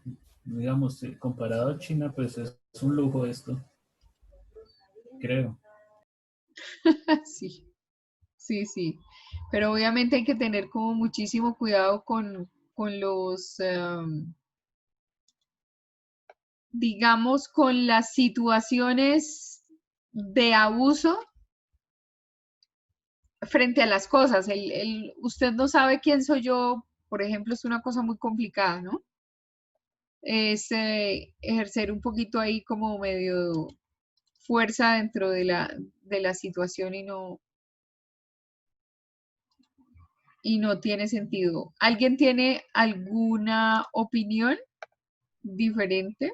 Digamos, comparado a China, pues es un lujo esto, creo. Sí, sí, sí. Pero obviamente hay que tener como muchísimo cuidado con los, digamos, con las situaciones de abuso frente a las cosas. Usted no sabe quién soy yo, por ejemplo, es una cosa muy complicada, ¿no? Es ejercer un poquito ahí como medio fuerza dentro de la situación y no tiene sentido. ¿Alguien tiene alguna opinión diferente?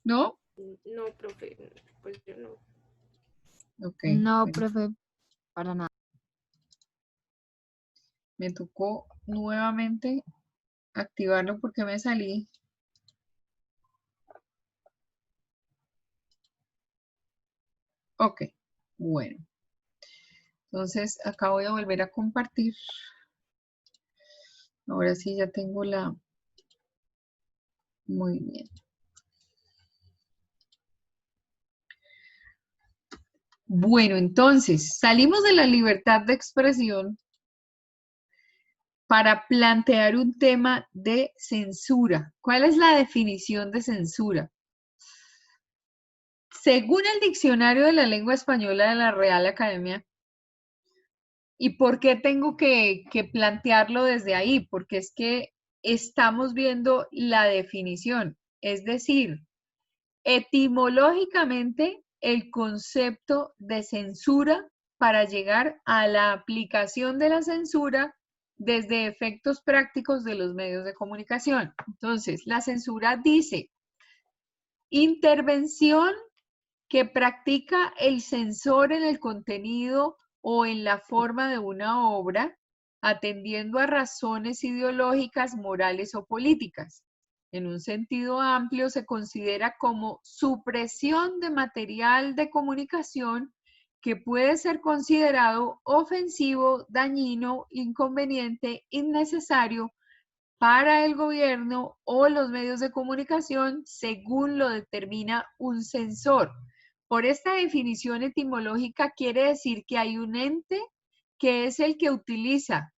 ¿No? No, profe, pues yo no. Ok, No, bueno, profe, para nada. me tocó nuevamente activarlo porque me salí. Ok, bueno. Entonces, acá voy a volver a compartir. Ahora sí ya tengo la... Muy bien. Bueno, entonces, salimos de la libertad de expresión para plantear un tema de censura. ¿Cuál es la definición de censura? Según el Diccionario de la Lengua Española de la Real Academia, ¿y por qué tengo que plantearlo desde ahí? Porque es que estamos viendo la definición, es decir, etimológicamente el concepto de censura para llegar a la aplicación de la censura desde efectos prácticos de los medios de comunicación. Entonces, la censura dice intervención que practica el censor en el contenido o en la forma de una obra, atendiendo a razones ideológicas, morales o políticas. En un sentido amplio se considera como supresión de material de comunicación que puede ser considerado ofensivo, dañino, inconveniente, innecesario para el gobierno o los medios de comunicación según lo determina un censor. Por esta definición etimológica quiere decir que hay un ente que es el que utiliza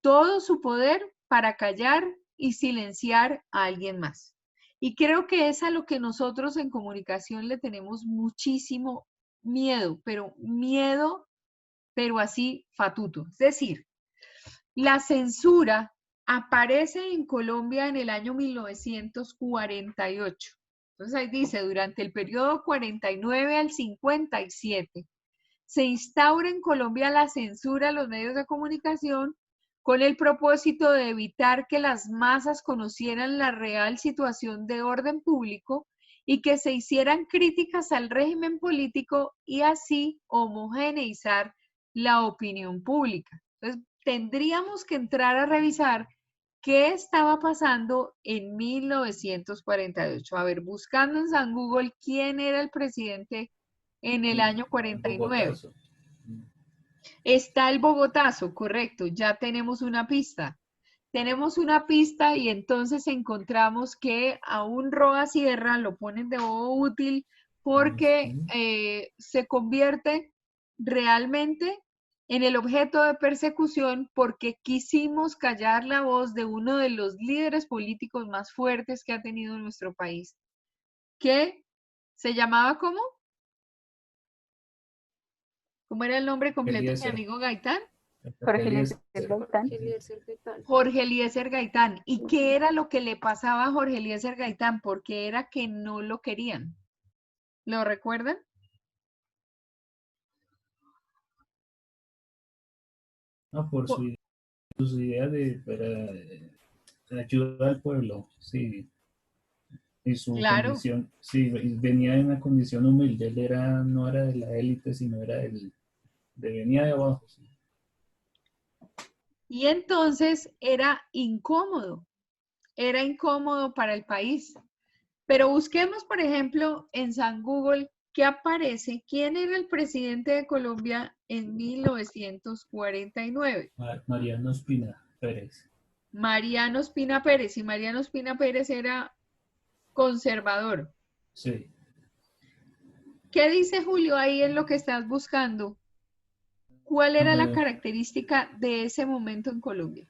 todo su poder para callar y silenciar a alguien más. Y creo que es a lo que nosotros en comunicación le tenemos muchísimo miedo, pero así fatuto. Es decir, la censura aparece en Colombia en el año 1948. Entonces ahí dice, durante el periodo 49 al 57, se instaura en Colombia la censura a los medios de comunicación con el propósito de evitar que las masas conocieran la real situación de orden público y que se hicieran críticas al régimen político y así homogeneizar la opinión pública. Entonces, tendríamos que entrar a revisar qué estaba pasando en 1948. A ver, buscando en San Google quién era el presidente en el año 49. Bogotazo. Está el Bogotazo, correcto, ya tenemos una pista. Tenemos una pista y entonces encontramos que a un Roa Sierra lo ponen de modo útil porque se convierte realmente en el objeto de persecución porque quisimos callar la voz de uno de los líderes políticos más fuertes que ha tenido nuestro país, que se llamaba ¿cómo? ¿Cómo era el nombre completo de mi Eliezer. amigo Gaitán? Jorge Eliezer Gaitán. Jorge Eliezer Gaitán. ¿Y qué era lo que le pasaba a Jorge Eliezer Gaitán? Porque era que no lo querían. ¿Lo recuerdan? No, por sus ideas para ayudar al pueblo, sí. Y su Claro. condición, sí, venía de una condición humilde, él no era de la élite, sino era venía de abajo. Sí. Y entonces era incómodo para el país. Pero busquemos, por ejemplo, en San Google, que aparece, ¿quién era el presidente de Colombia en 1949? Mariano Espina Pérez. Mariano Espina Pérez, y Mariano Espina Pérez era conservador. Sí. ¿Qué dice Julio ahí en lo que estás buscando? ¿Cuál era la Eh, característica de ese momento en Colombia?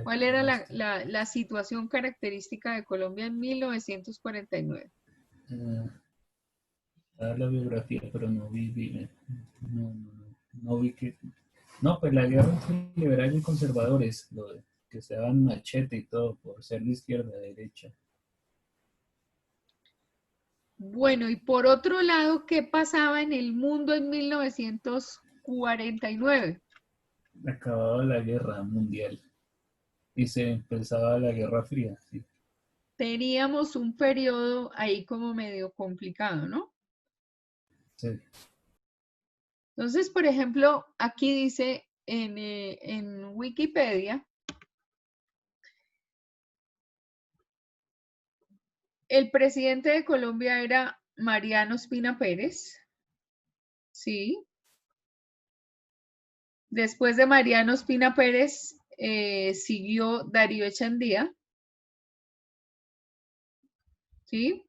¿Cuál era la situación característica de Colombia en 1949? Dar la biografía, pero no vi que... No, pues la guerra entre liberales y conservadores, lo de que se daban machete y todo por ser de izquierda a derecha. Bueno, y por otro lado, ¿qué pasaba en el mundo en 1949? Acababa la guerra mundial y se empezaba la Guerra Fría, sí. Teníamos un periodo ahí como medio complicado, ¿no? Sí. Entonces, por ejemplo, aquí dice en Wikipedia, el presidente de Colombia era Mariano Espina Pérez, ¿sí? Después de Mariano Espina Pérez siguió Darío Echandía, ¿sí?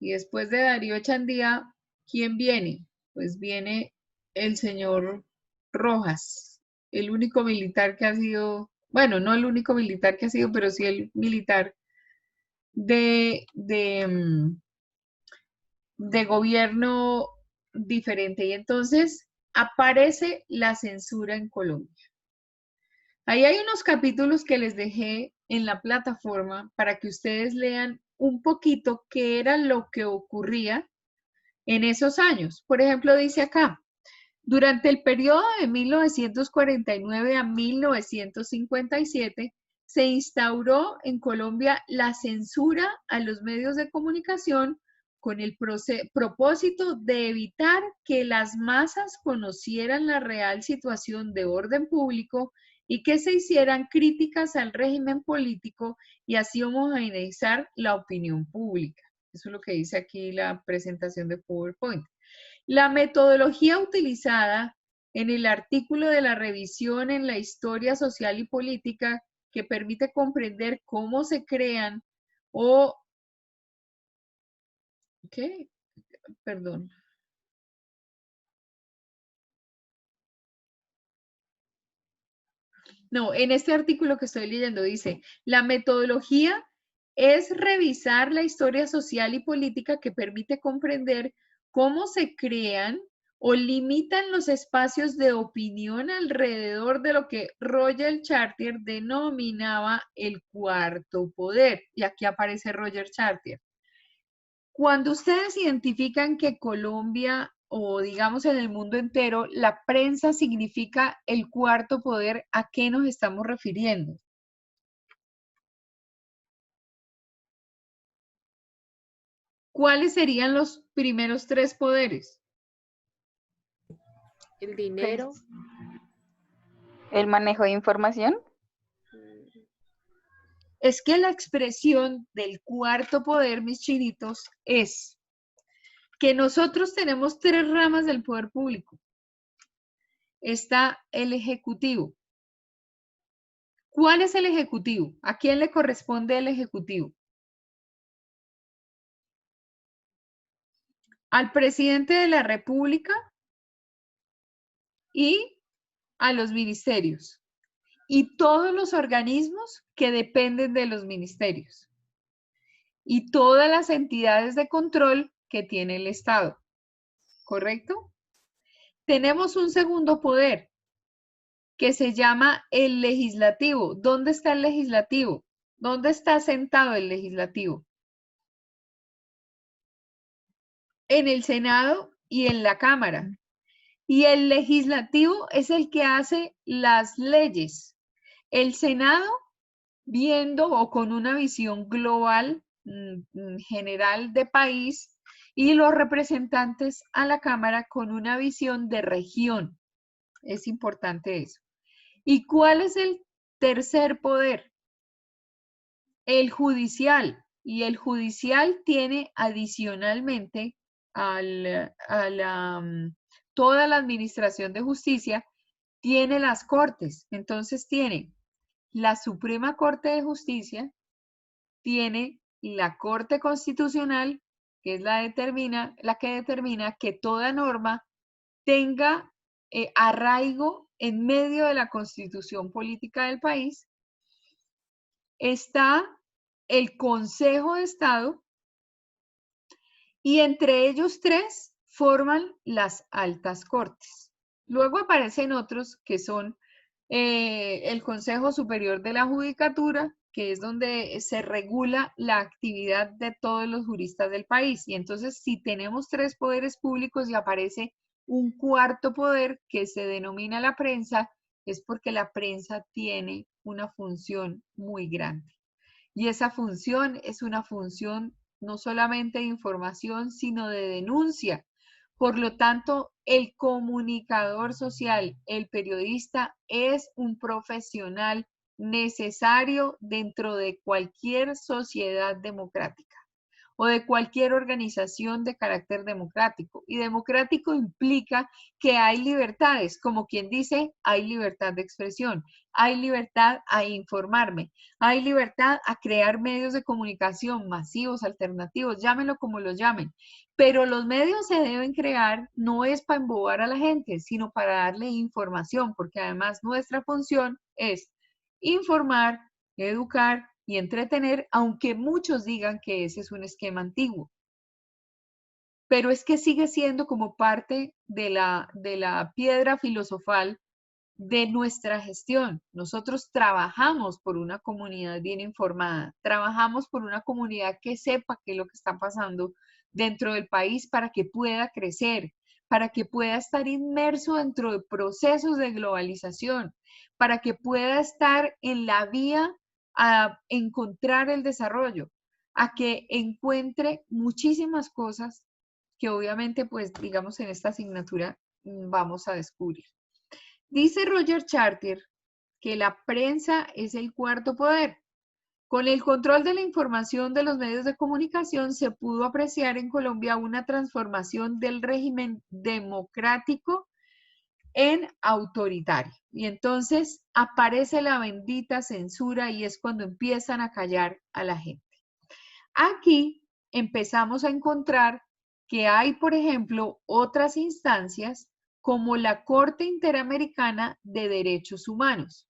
Y después de Darío Echandía, ¿quién viene? Pues viene el señor Rojas, el único militar que ha sido, bueno, no el único militar que ha sido, pero sí el militar de gobierno diferente. Y entonces aparece la censura en Colombia. Ahí hay unos capítulos que les dejé en la plataforma para que ustedes lean un poquito qué era lo que ocurría en esos años. Por ejemplo, dice acá, durante el periodo de 1949 a 1957, se instauró en Colombia la censura a los medios de comunicación con el propósito de evitar que las masas conocieran la real situación de orden público y que se hicieran críticas al régimen político y así homogeneizar la opinión pública. Eso es lo que dice aquí la presentación de PowerPoint. La metodología utilizada en el artículo de la revisión en la historia social y política que permite comprender cómo se crean o... ¿Qué? Perdón. No, en este artículo que estoy leyendo dice, la metodología es revisar la historia social y política que permite comprender cómo se crean o limitan los espacios de opinión alrededor de lo que Roger Chartier denominaba el cuarto poder. Y aquí aparece Roger Chartier. Cuando ustedes identifican que Colombia o digamos en el mundo entero, la prensa significa el cuarto poder, ¿a qué nos estamos refiriendo? ¿Cuáles serían los primeros tres poderes? El dinero. El manejo de información. Es que la expresión del cuarto poder, mis chinitos, es que nosotros tenemos tres ramas del poder público. Está el ejecutivo. ¿Cuál es el ejecutivo? ¿A quién le corresponde el ejecutivo? Al presidente de la República y a los ministerios y todos los organismos que dependen de los ministerios y todas las entidades de control que tiene el Estado. ¿Correcto? Tenemos un segundo poder que se llama el legislativo. ¿Dónde está el legislativo? ¿Dónde está sentado el legislativo? En el Senado y en la Cámara. Y el legislativo es el que hace las leyes. El Senado, viendo o con una visión global, general de país, y los representantes a la Cámara con una visión de región. Es importante eso. ¿Y cuál es el tercer poder? El judicial. y el judicial tiene adicionalmente toda la administración de justicia, tiene las cortes. Entonces tiene la Suprema Corte de Justicia, tiene la Corte Constitucional, que es la que determina que toda norma tenga arraigo en medio de la constitución política del país. Está el Consejo de Estado y entre ellos tres forman las altas cortes. Luego aparecen otros que son el Consejo Superior de la Judicatura, que es donde se regula la actividad de todos los juristas del país. Y entonces, si tenemos tres poderes públicos y aparece un cuarto poder que se denomina la prensa, es porque la prensa tiene una función muy grande. Y esa función es una función no solamente de información, sino de denuncia. Por lo tanto, el comunicador social, el periodista, es un profesional necesario dentro de cualquier sociedad democrática o de cualquier organización de carácter democrático. Y democrático implica que hay libertades, como quien dice, hay libertad de expresión, hay libertad a informarme, hay libertad a crear medios de comunicación masivos, alternativos, llámenlo como los llamen. Pero los medios se deben crear no es para embobar a la gente, sino para darle información, porque además nuestra función es informar, educar y entretener, aunque muchos digan que ese es un esquema antiguo. Pero es que sigue siendo como parte de la piedra filosofal de nuestra gestión. Nosotros trabajamos por una comunidad bien informada, trabajamos por una comunidad que sepa qué es lo que está pasando dentro del país para que pueda crecer, para que pueda estar inmerso dentro de procesos de globalización, para que pueda estar en la vía a encontrar el desarrollo, a que encuentre muchísimas cosas que obviamente, pues, digamos, en esta asignatura vamos a descubrir. Dice Roger Chartier que la prensa es el cuarto poder. Con el control de la información de los medios de comunicación se pudo apreciar en Colombia una transformación del régimen democrático en autoritario. Y entonces aparece la bendita censura y es cuando empiezan a callar a la gente. Aquí empezamos a encontrar que hay, por ejemplo, otras instancias como la Corte Interamericana de Derechos Humanos.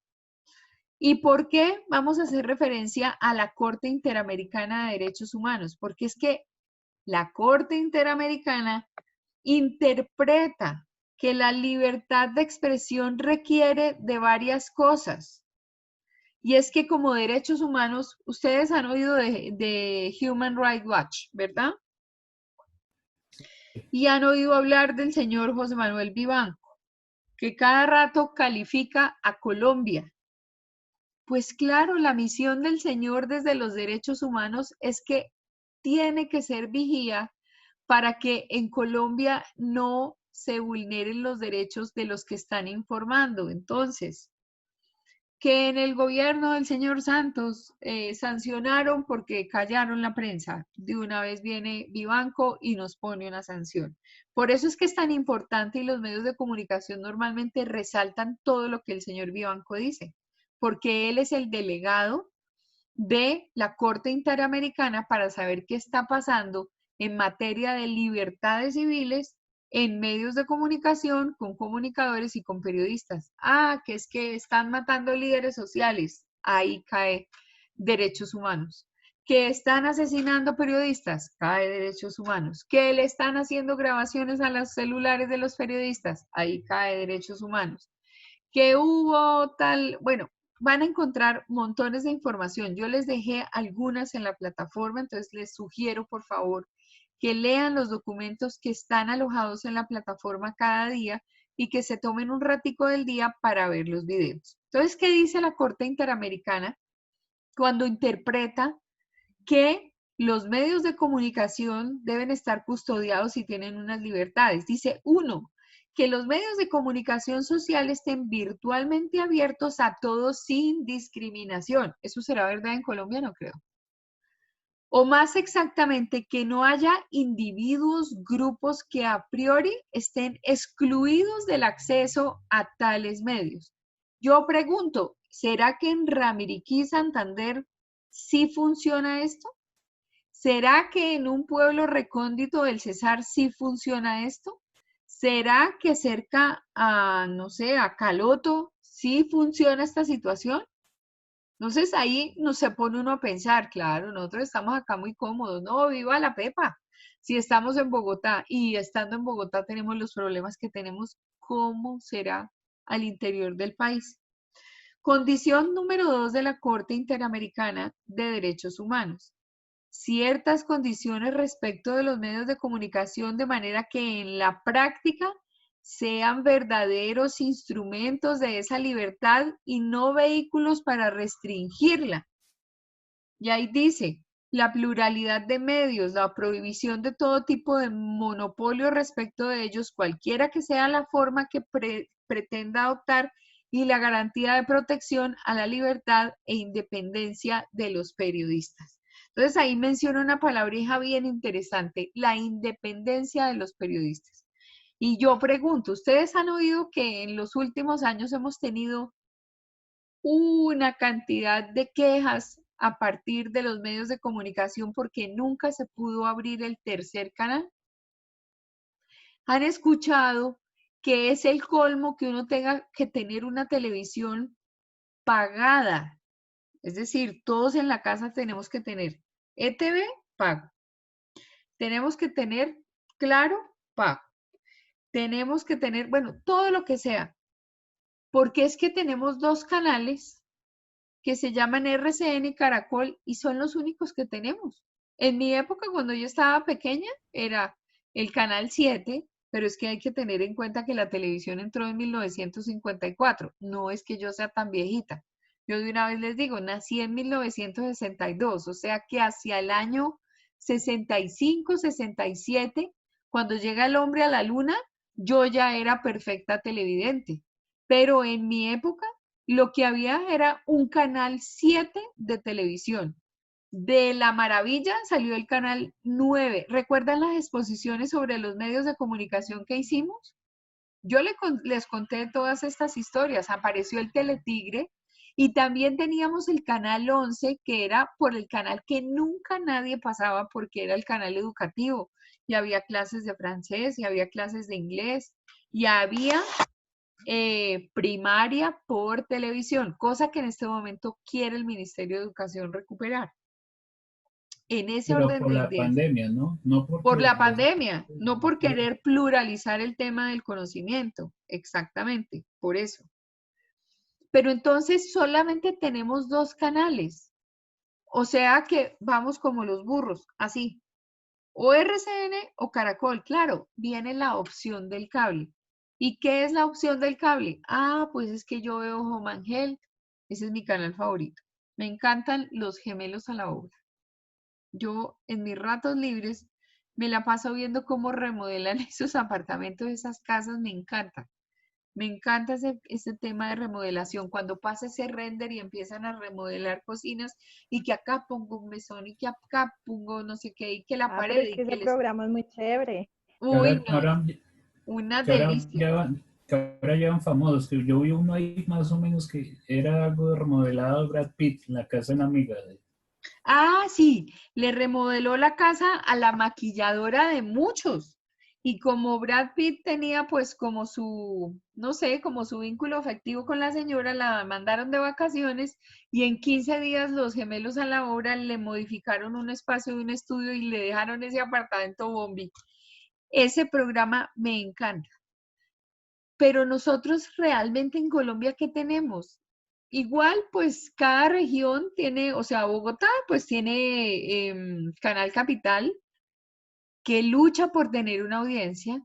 ¿Y por qué vamos a hacer referencia a la Corte Interamericana de Derechos Humanos? Porque es que la Corte Interamericana interpreta que la libertad de expresión requiere de varias cosas. Y es que como derechos humanos, ustedes han oído de Human Rights Watch, ¿verdad? Y han oído hablar del señor José Manuel Vivanco, que cada rato califica a Colombia. Pues claro, la misión del señor desde los derechos humanos es que tiene que ser vigía para que en Colombia no se vulneren los derechos de los que están informando. Entonces, que en el gobierno del señor Santos sancionaron porque callaron la prensa. De una vez viene Vivanco y nos pone una sanción. Por eso es que es tan importante y los medios de comunicación normalmente resaltan todo lo que el señor Vivanco dice, porque él es el delegado de la Corte Interamericana para saber qué está pasando en materia de libertades civiles en medios de comunicación, con comunicadores y con periodistas. Ah, que es que están matando líderes sociales. Ahí cae derechos humanos. Que están asesinando periodistas. Cae derechos humanos. Que le están haciendo grabaciones a los celulares de los periodistas. Ahí cae derechos humanos. Que hubo tal, bueno, van a encontrar montones de información. Yo les dejé algunas en la plataforma, entonces les sugiero, por favor, que lean los documentos que están alojados en la plataforma cada día y que se tomen un ratico del día para ver los videos. Entonces, ¿qué dice la Corte Interamericana cuando interpreta que los medios de comunicación deben estar custodiados y tienen unas libertades? Dice, 1, que los medios de comunicación social estén virtualmente abiertos a todos sin discriminación. ¿Eso será verdad en Colombia? No creo. O más exactamente, que no haya individuos, grupos que a priori estén excluidos del acceso a tales medios. Yo pregunto, ¿será que en Ramiriquí, Santander, sí funciona esto? ¿Será que en un pueblo recóndito del Cesar sí funciona esto? ¿Será que cerca a, no sé, a Caloto sí funciona esta situación? Entonces ahí se pone uno a pensar, claro, nosotros estamos acá muy cómodos, no, viva la Pepa. Si estamos en Bogotá y estando en Bogotá tenemos los problemas que tenemos, ¿cómo será al interior del país? Condición número 2 de la Corte Interamericana de Derechos Humanos. Ciertas condiciones respecto de los medios de comunicación de manera que en la práctica sean verdaderos instrumentos de esa libertad y no vehículos para restringirla. Y ahí dice, la pluralidad de medios, la prohibición de todo tipo de monopolio respecto de ellos, cualquiera que sea la forma que pretenda adoptar, y la garantía de protección a la libertad e independencia de los periodistas. Entonces ahí menciona una palabrija bien interesante, la independencia de los periodistas. Y yo pregunto, ¿ustedes han oído que en los últimos años hemos tenido una cantidad de quejas a partir de los medios de comunicación porque nunca se pudo abrir el tercer canal? ¿Han escuchado que es el colmo que uno tenga que tener una televisión pagada? Es decir, todos en la casa tenemos que tener ETV pago. Tenemos que tener Claro pago. Tenemos que tener, bueno, todo lo que sea. Porque es que tenemos dos canales que se llaman RCN y Caracol y son los únicos que tenemos. En mi época, cuando yo estaba pequeña, era el canal 7, pero es que hay que tener en cuenta que la televisión entró en 1954. No es que yo sea tan viejita. Yo de una vez les digo, nací en 1962, o sea que hacia el año 65, 67, cuando llega el hombre a la luna, yo ya era perfecta televidente. Pero en mi época, lo que había era un canal 7 de televisión. De La Maravilla salió el canal 9. ¿Recuerdan las exposiciones sobre los medios de comunicación que hicimos? Yo les conté todas estas historias. Apareció el Teletigre y también teníamos el canal 11, que era por el canal que nunca nadie pasaba porque era el canal educativo. Y había clases de francés, y había clases de inglés, y había primaria por televisión, cosa que en este momento quiere el Ministerio de Educación recuperar. En ese Pero orden por de la ideas. pandemia, ¿no? No Por porque la pandemia, no por querer pluralizar el tema del conocimiento, exactamente, por eso. Pero entonces solamente tenemos dos canales, o sea que vamos como los burros, así, o RCN o Caracol, claro, viene la opción del cable. ¿Y qué es la opción del cable? Ah, pues es que yo veo Home and Health, ese es mi canal favorito. Me encantan los gemelos a la obra. Yo en mis ratos libres me la paso viendo cómo remodelan esos apartamentos, esas casas, me encanta. Me encanta ese tema de remodelación, cuando pasa ese render y empiezan a remodelar cocinas y que acá pongo un mesón y que acá pongo no sé qué y que la Pero pared es y que que ese programa es muy chévere. Uy, no, una que ahora delicia. llevan famosos, que yo vi uno ahí más o menos que era algo de remodelado de Brad Pitt, en la casa de una amiga. Ah, sí, le remodeló la casa a la maquilladora de muchos. Y como Brad Pitt tenía pues como su, no sé, como su vínculo afectivo con la señora, la mandaron de vacaciones y en 15 días los gemelos a la obra le modificaron un espacio de un estudio y le dejaron ese apartamento bombi. Ese programa me encanta. Pero nosotros realmente en Colombia, ¿qué tenemos? Igual, pues cada región tiene, o sea, Bogotá, pues tiene Canal Capital, que lucha por tener una audiencia.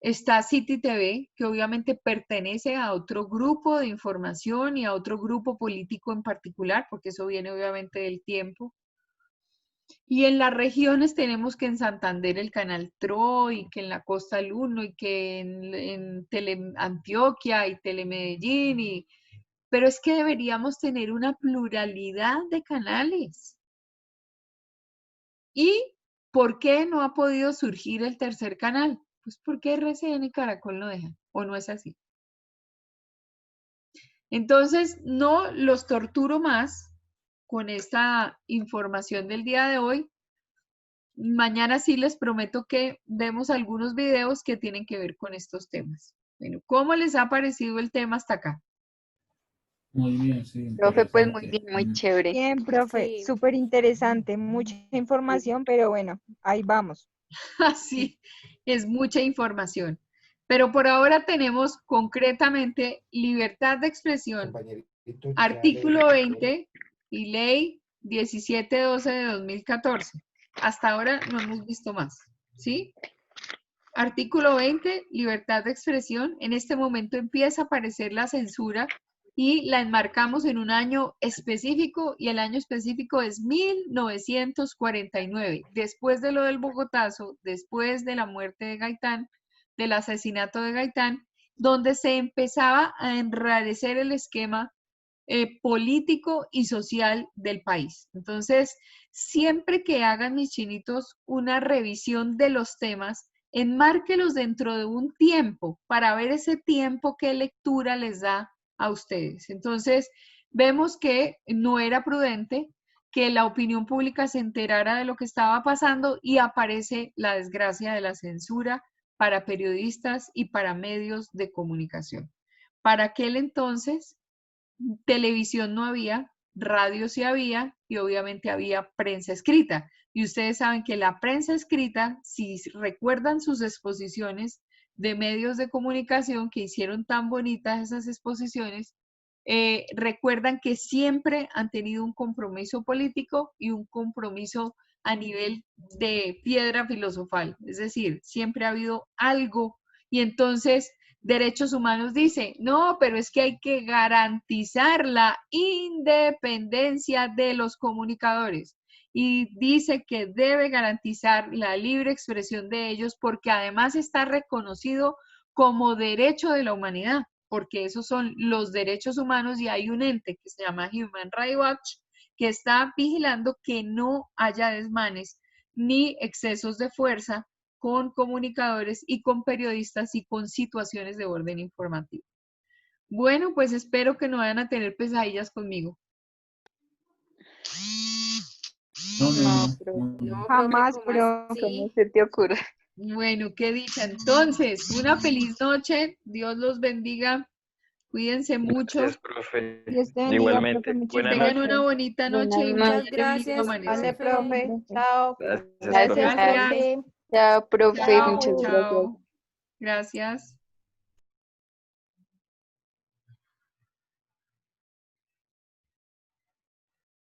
Está City TV, que obviamente pertenece a otro grupo de información y a otro grupo político en particular, porque eso viene obviamente del tiempo. Y en las regiones tenemos que en Santander el canal TRO, y que en la Costa el 1, y que en Teleantioquia y Telemedellín, pero es que deberíamos tener una pluralidad de canales. ¿Y por qué no ha podido surgir el tercer canal? Pues porque RCN y Caracol no dejan, o no es así. Entonces, no los torturo más con esta información del día de hoy. Mañana sí les prometo que vemos algunos videos que tienen que ver con estos temas. Bueno, ¿cómo les ha parecido el tema hasta acá? Muy bien, sí, Profe, pues muy interesante. bien, muy chévere. Bien, profe, Sí. súper interesante, mucha información, pero bueno, ahí vamos. Así es mucha información. Pero por ahora tenemos concretamente libertad de expresión, artículo 20 y ley 1712 de 2014. Hasta ahora no hemos visto más, ¿sí? Artículo 20, libertad de expresión. En este momento empieza a aparecer la censura y la enmarcamos en un año específico, y el año específico es 1949, después de lo del Bogotazo, después de la muerte de Gaitán, del asesinato de Gaitán, donde se empezaba a enrarecer el esquema político y social del país. Entonces, siempre que hagan, mis chinitos, una revisión de los temas, enmárquelos dentro de un tiempo para ver ese tiempo qué lectura les da a ustedes. Entonces, vemos que no era prudente que la opinión pública se enterara de lo que estaba pasando, y aparece la desgracia de la censura para periodistas y para medios de comunicación. Para aquel entonces, televisión no había, radio sí había, y obviamente había prensa escrita. Y ustedes saben que la prensa escrita, si recuerdan sus exposiciones de medios de comunicación que hicieron tan bonitas esas exposiciones, recuerdan que siempre han tenido un compromiso político y un compromiso a nivel de piedra filosofal. Es decir, siempre ha habido algo. Y entonces Derechos Humanos dice, no, pero es que hay que garantizar la independencia de los comunicadores. Y dice que debe garantizar la libre expresión de ellos, porque además está reconocido como derecho de la humanidad, porque esos son los derechos humanos, y hay un ente que se llama Human Rights Watch que está vigilando que no haya desmanes ni excesos de fuerza con comunicadores y con periodistas y con situaciones de orden informativo. Bueno, pues espero que no vayan a tener pesadillas conmigo. No, No, no, profe, no, no. No, Jamás, profe, ¿cómo profe. ¿cómo así? se te ocurre? Bueno, qué dicha. Entonces, una feliz noche. Dios los bendiga. Cuídense mucho. Gracias, profe. Dios te bendiga, profe, Igualmente. muchas Buenas Tengan noches. una gracias. bonita Buenas noche y Muchas mañana un noches. lindo gracias, Vale, amanecer. profe. profe, chao. Gracias, Gracias, profe. Ale. Gracias. Profe. Chao, profe, Chao, muchas Chao. gracias. chao. Gracias.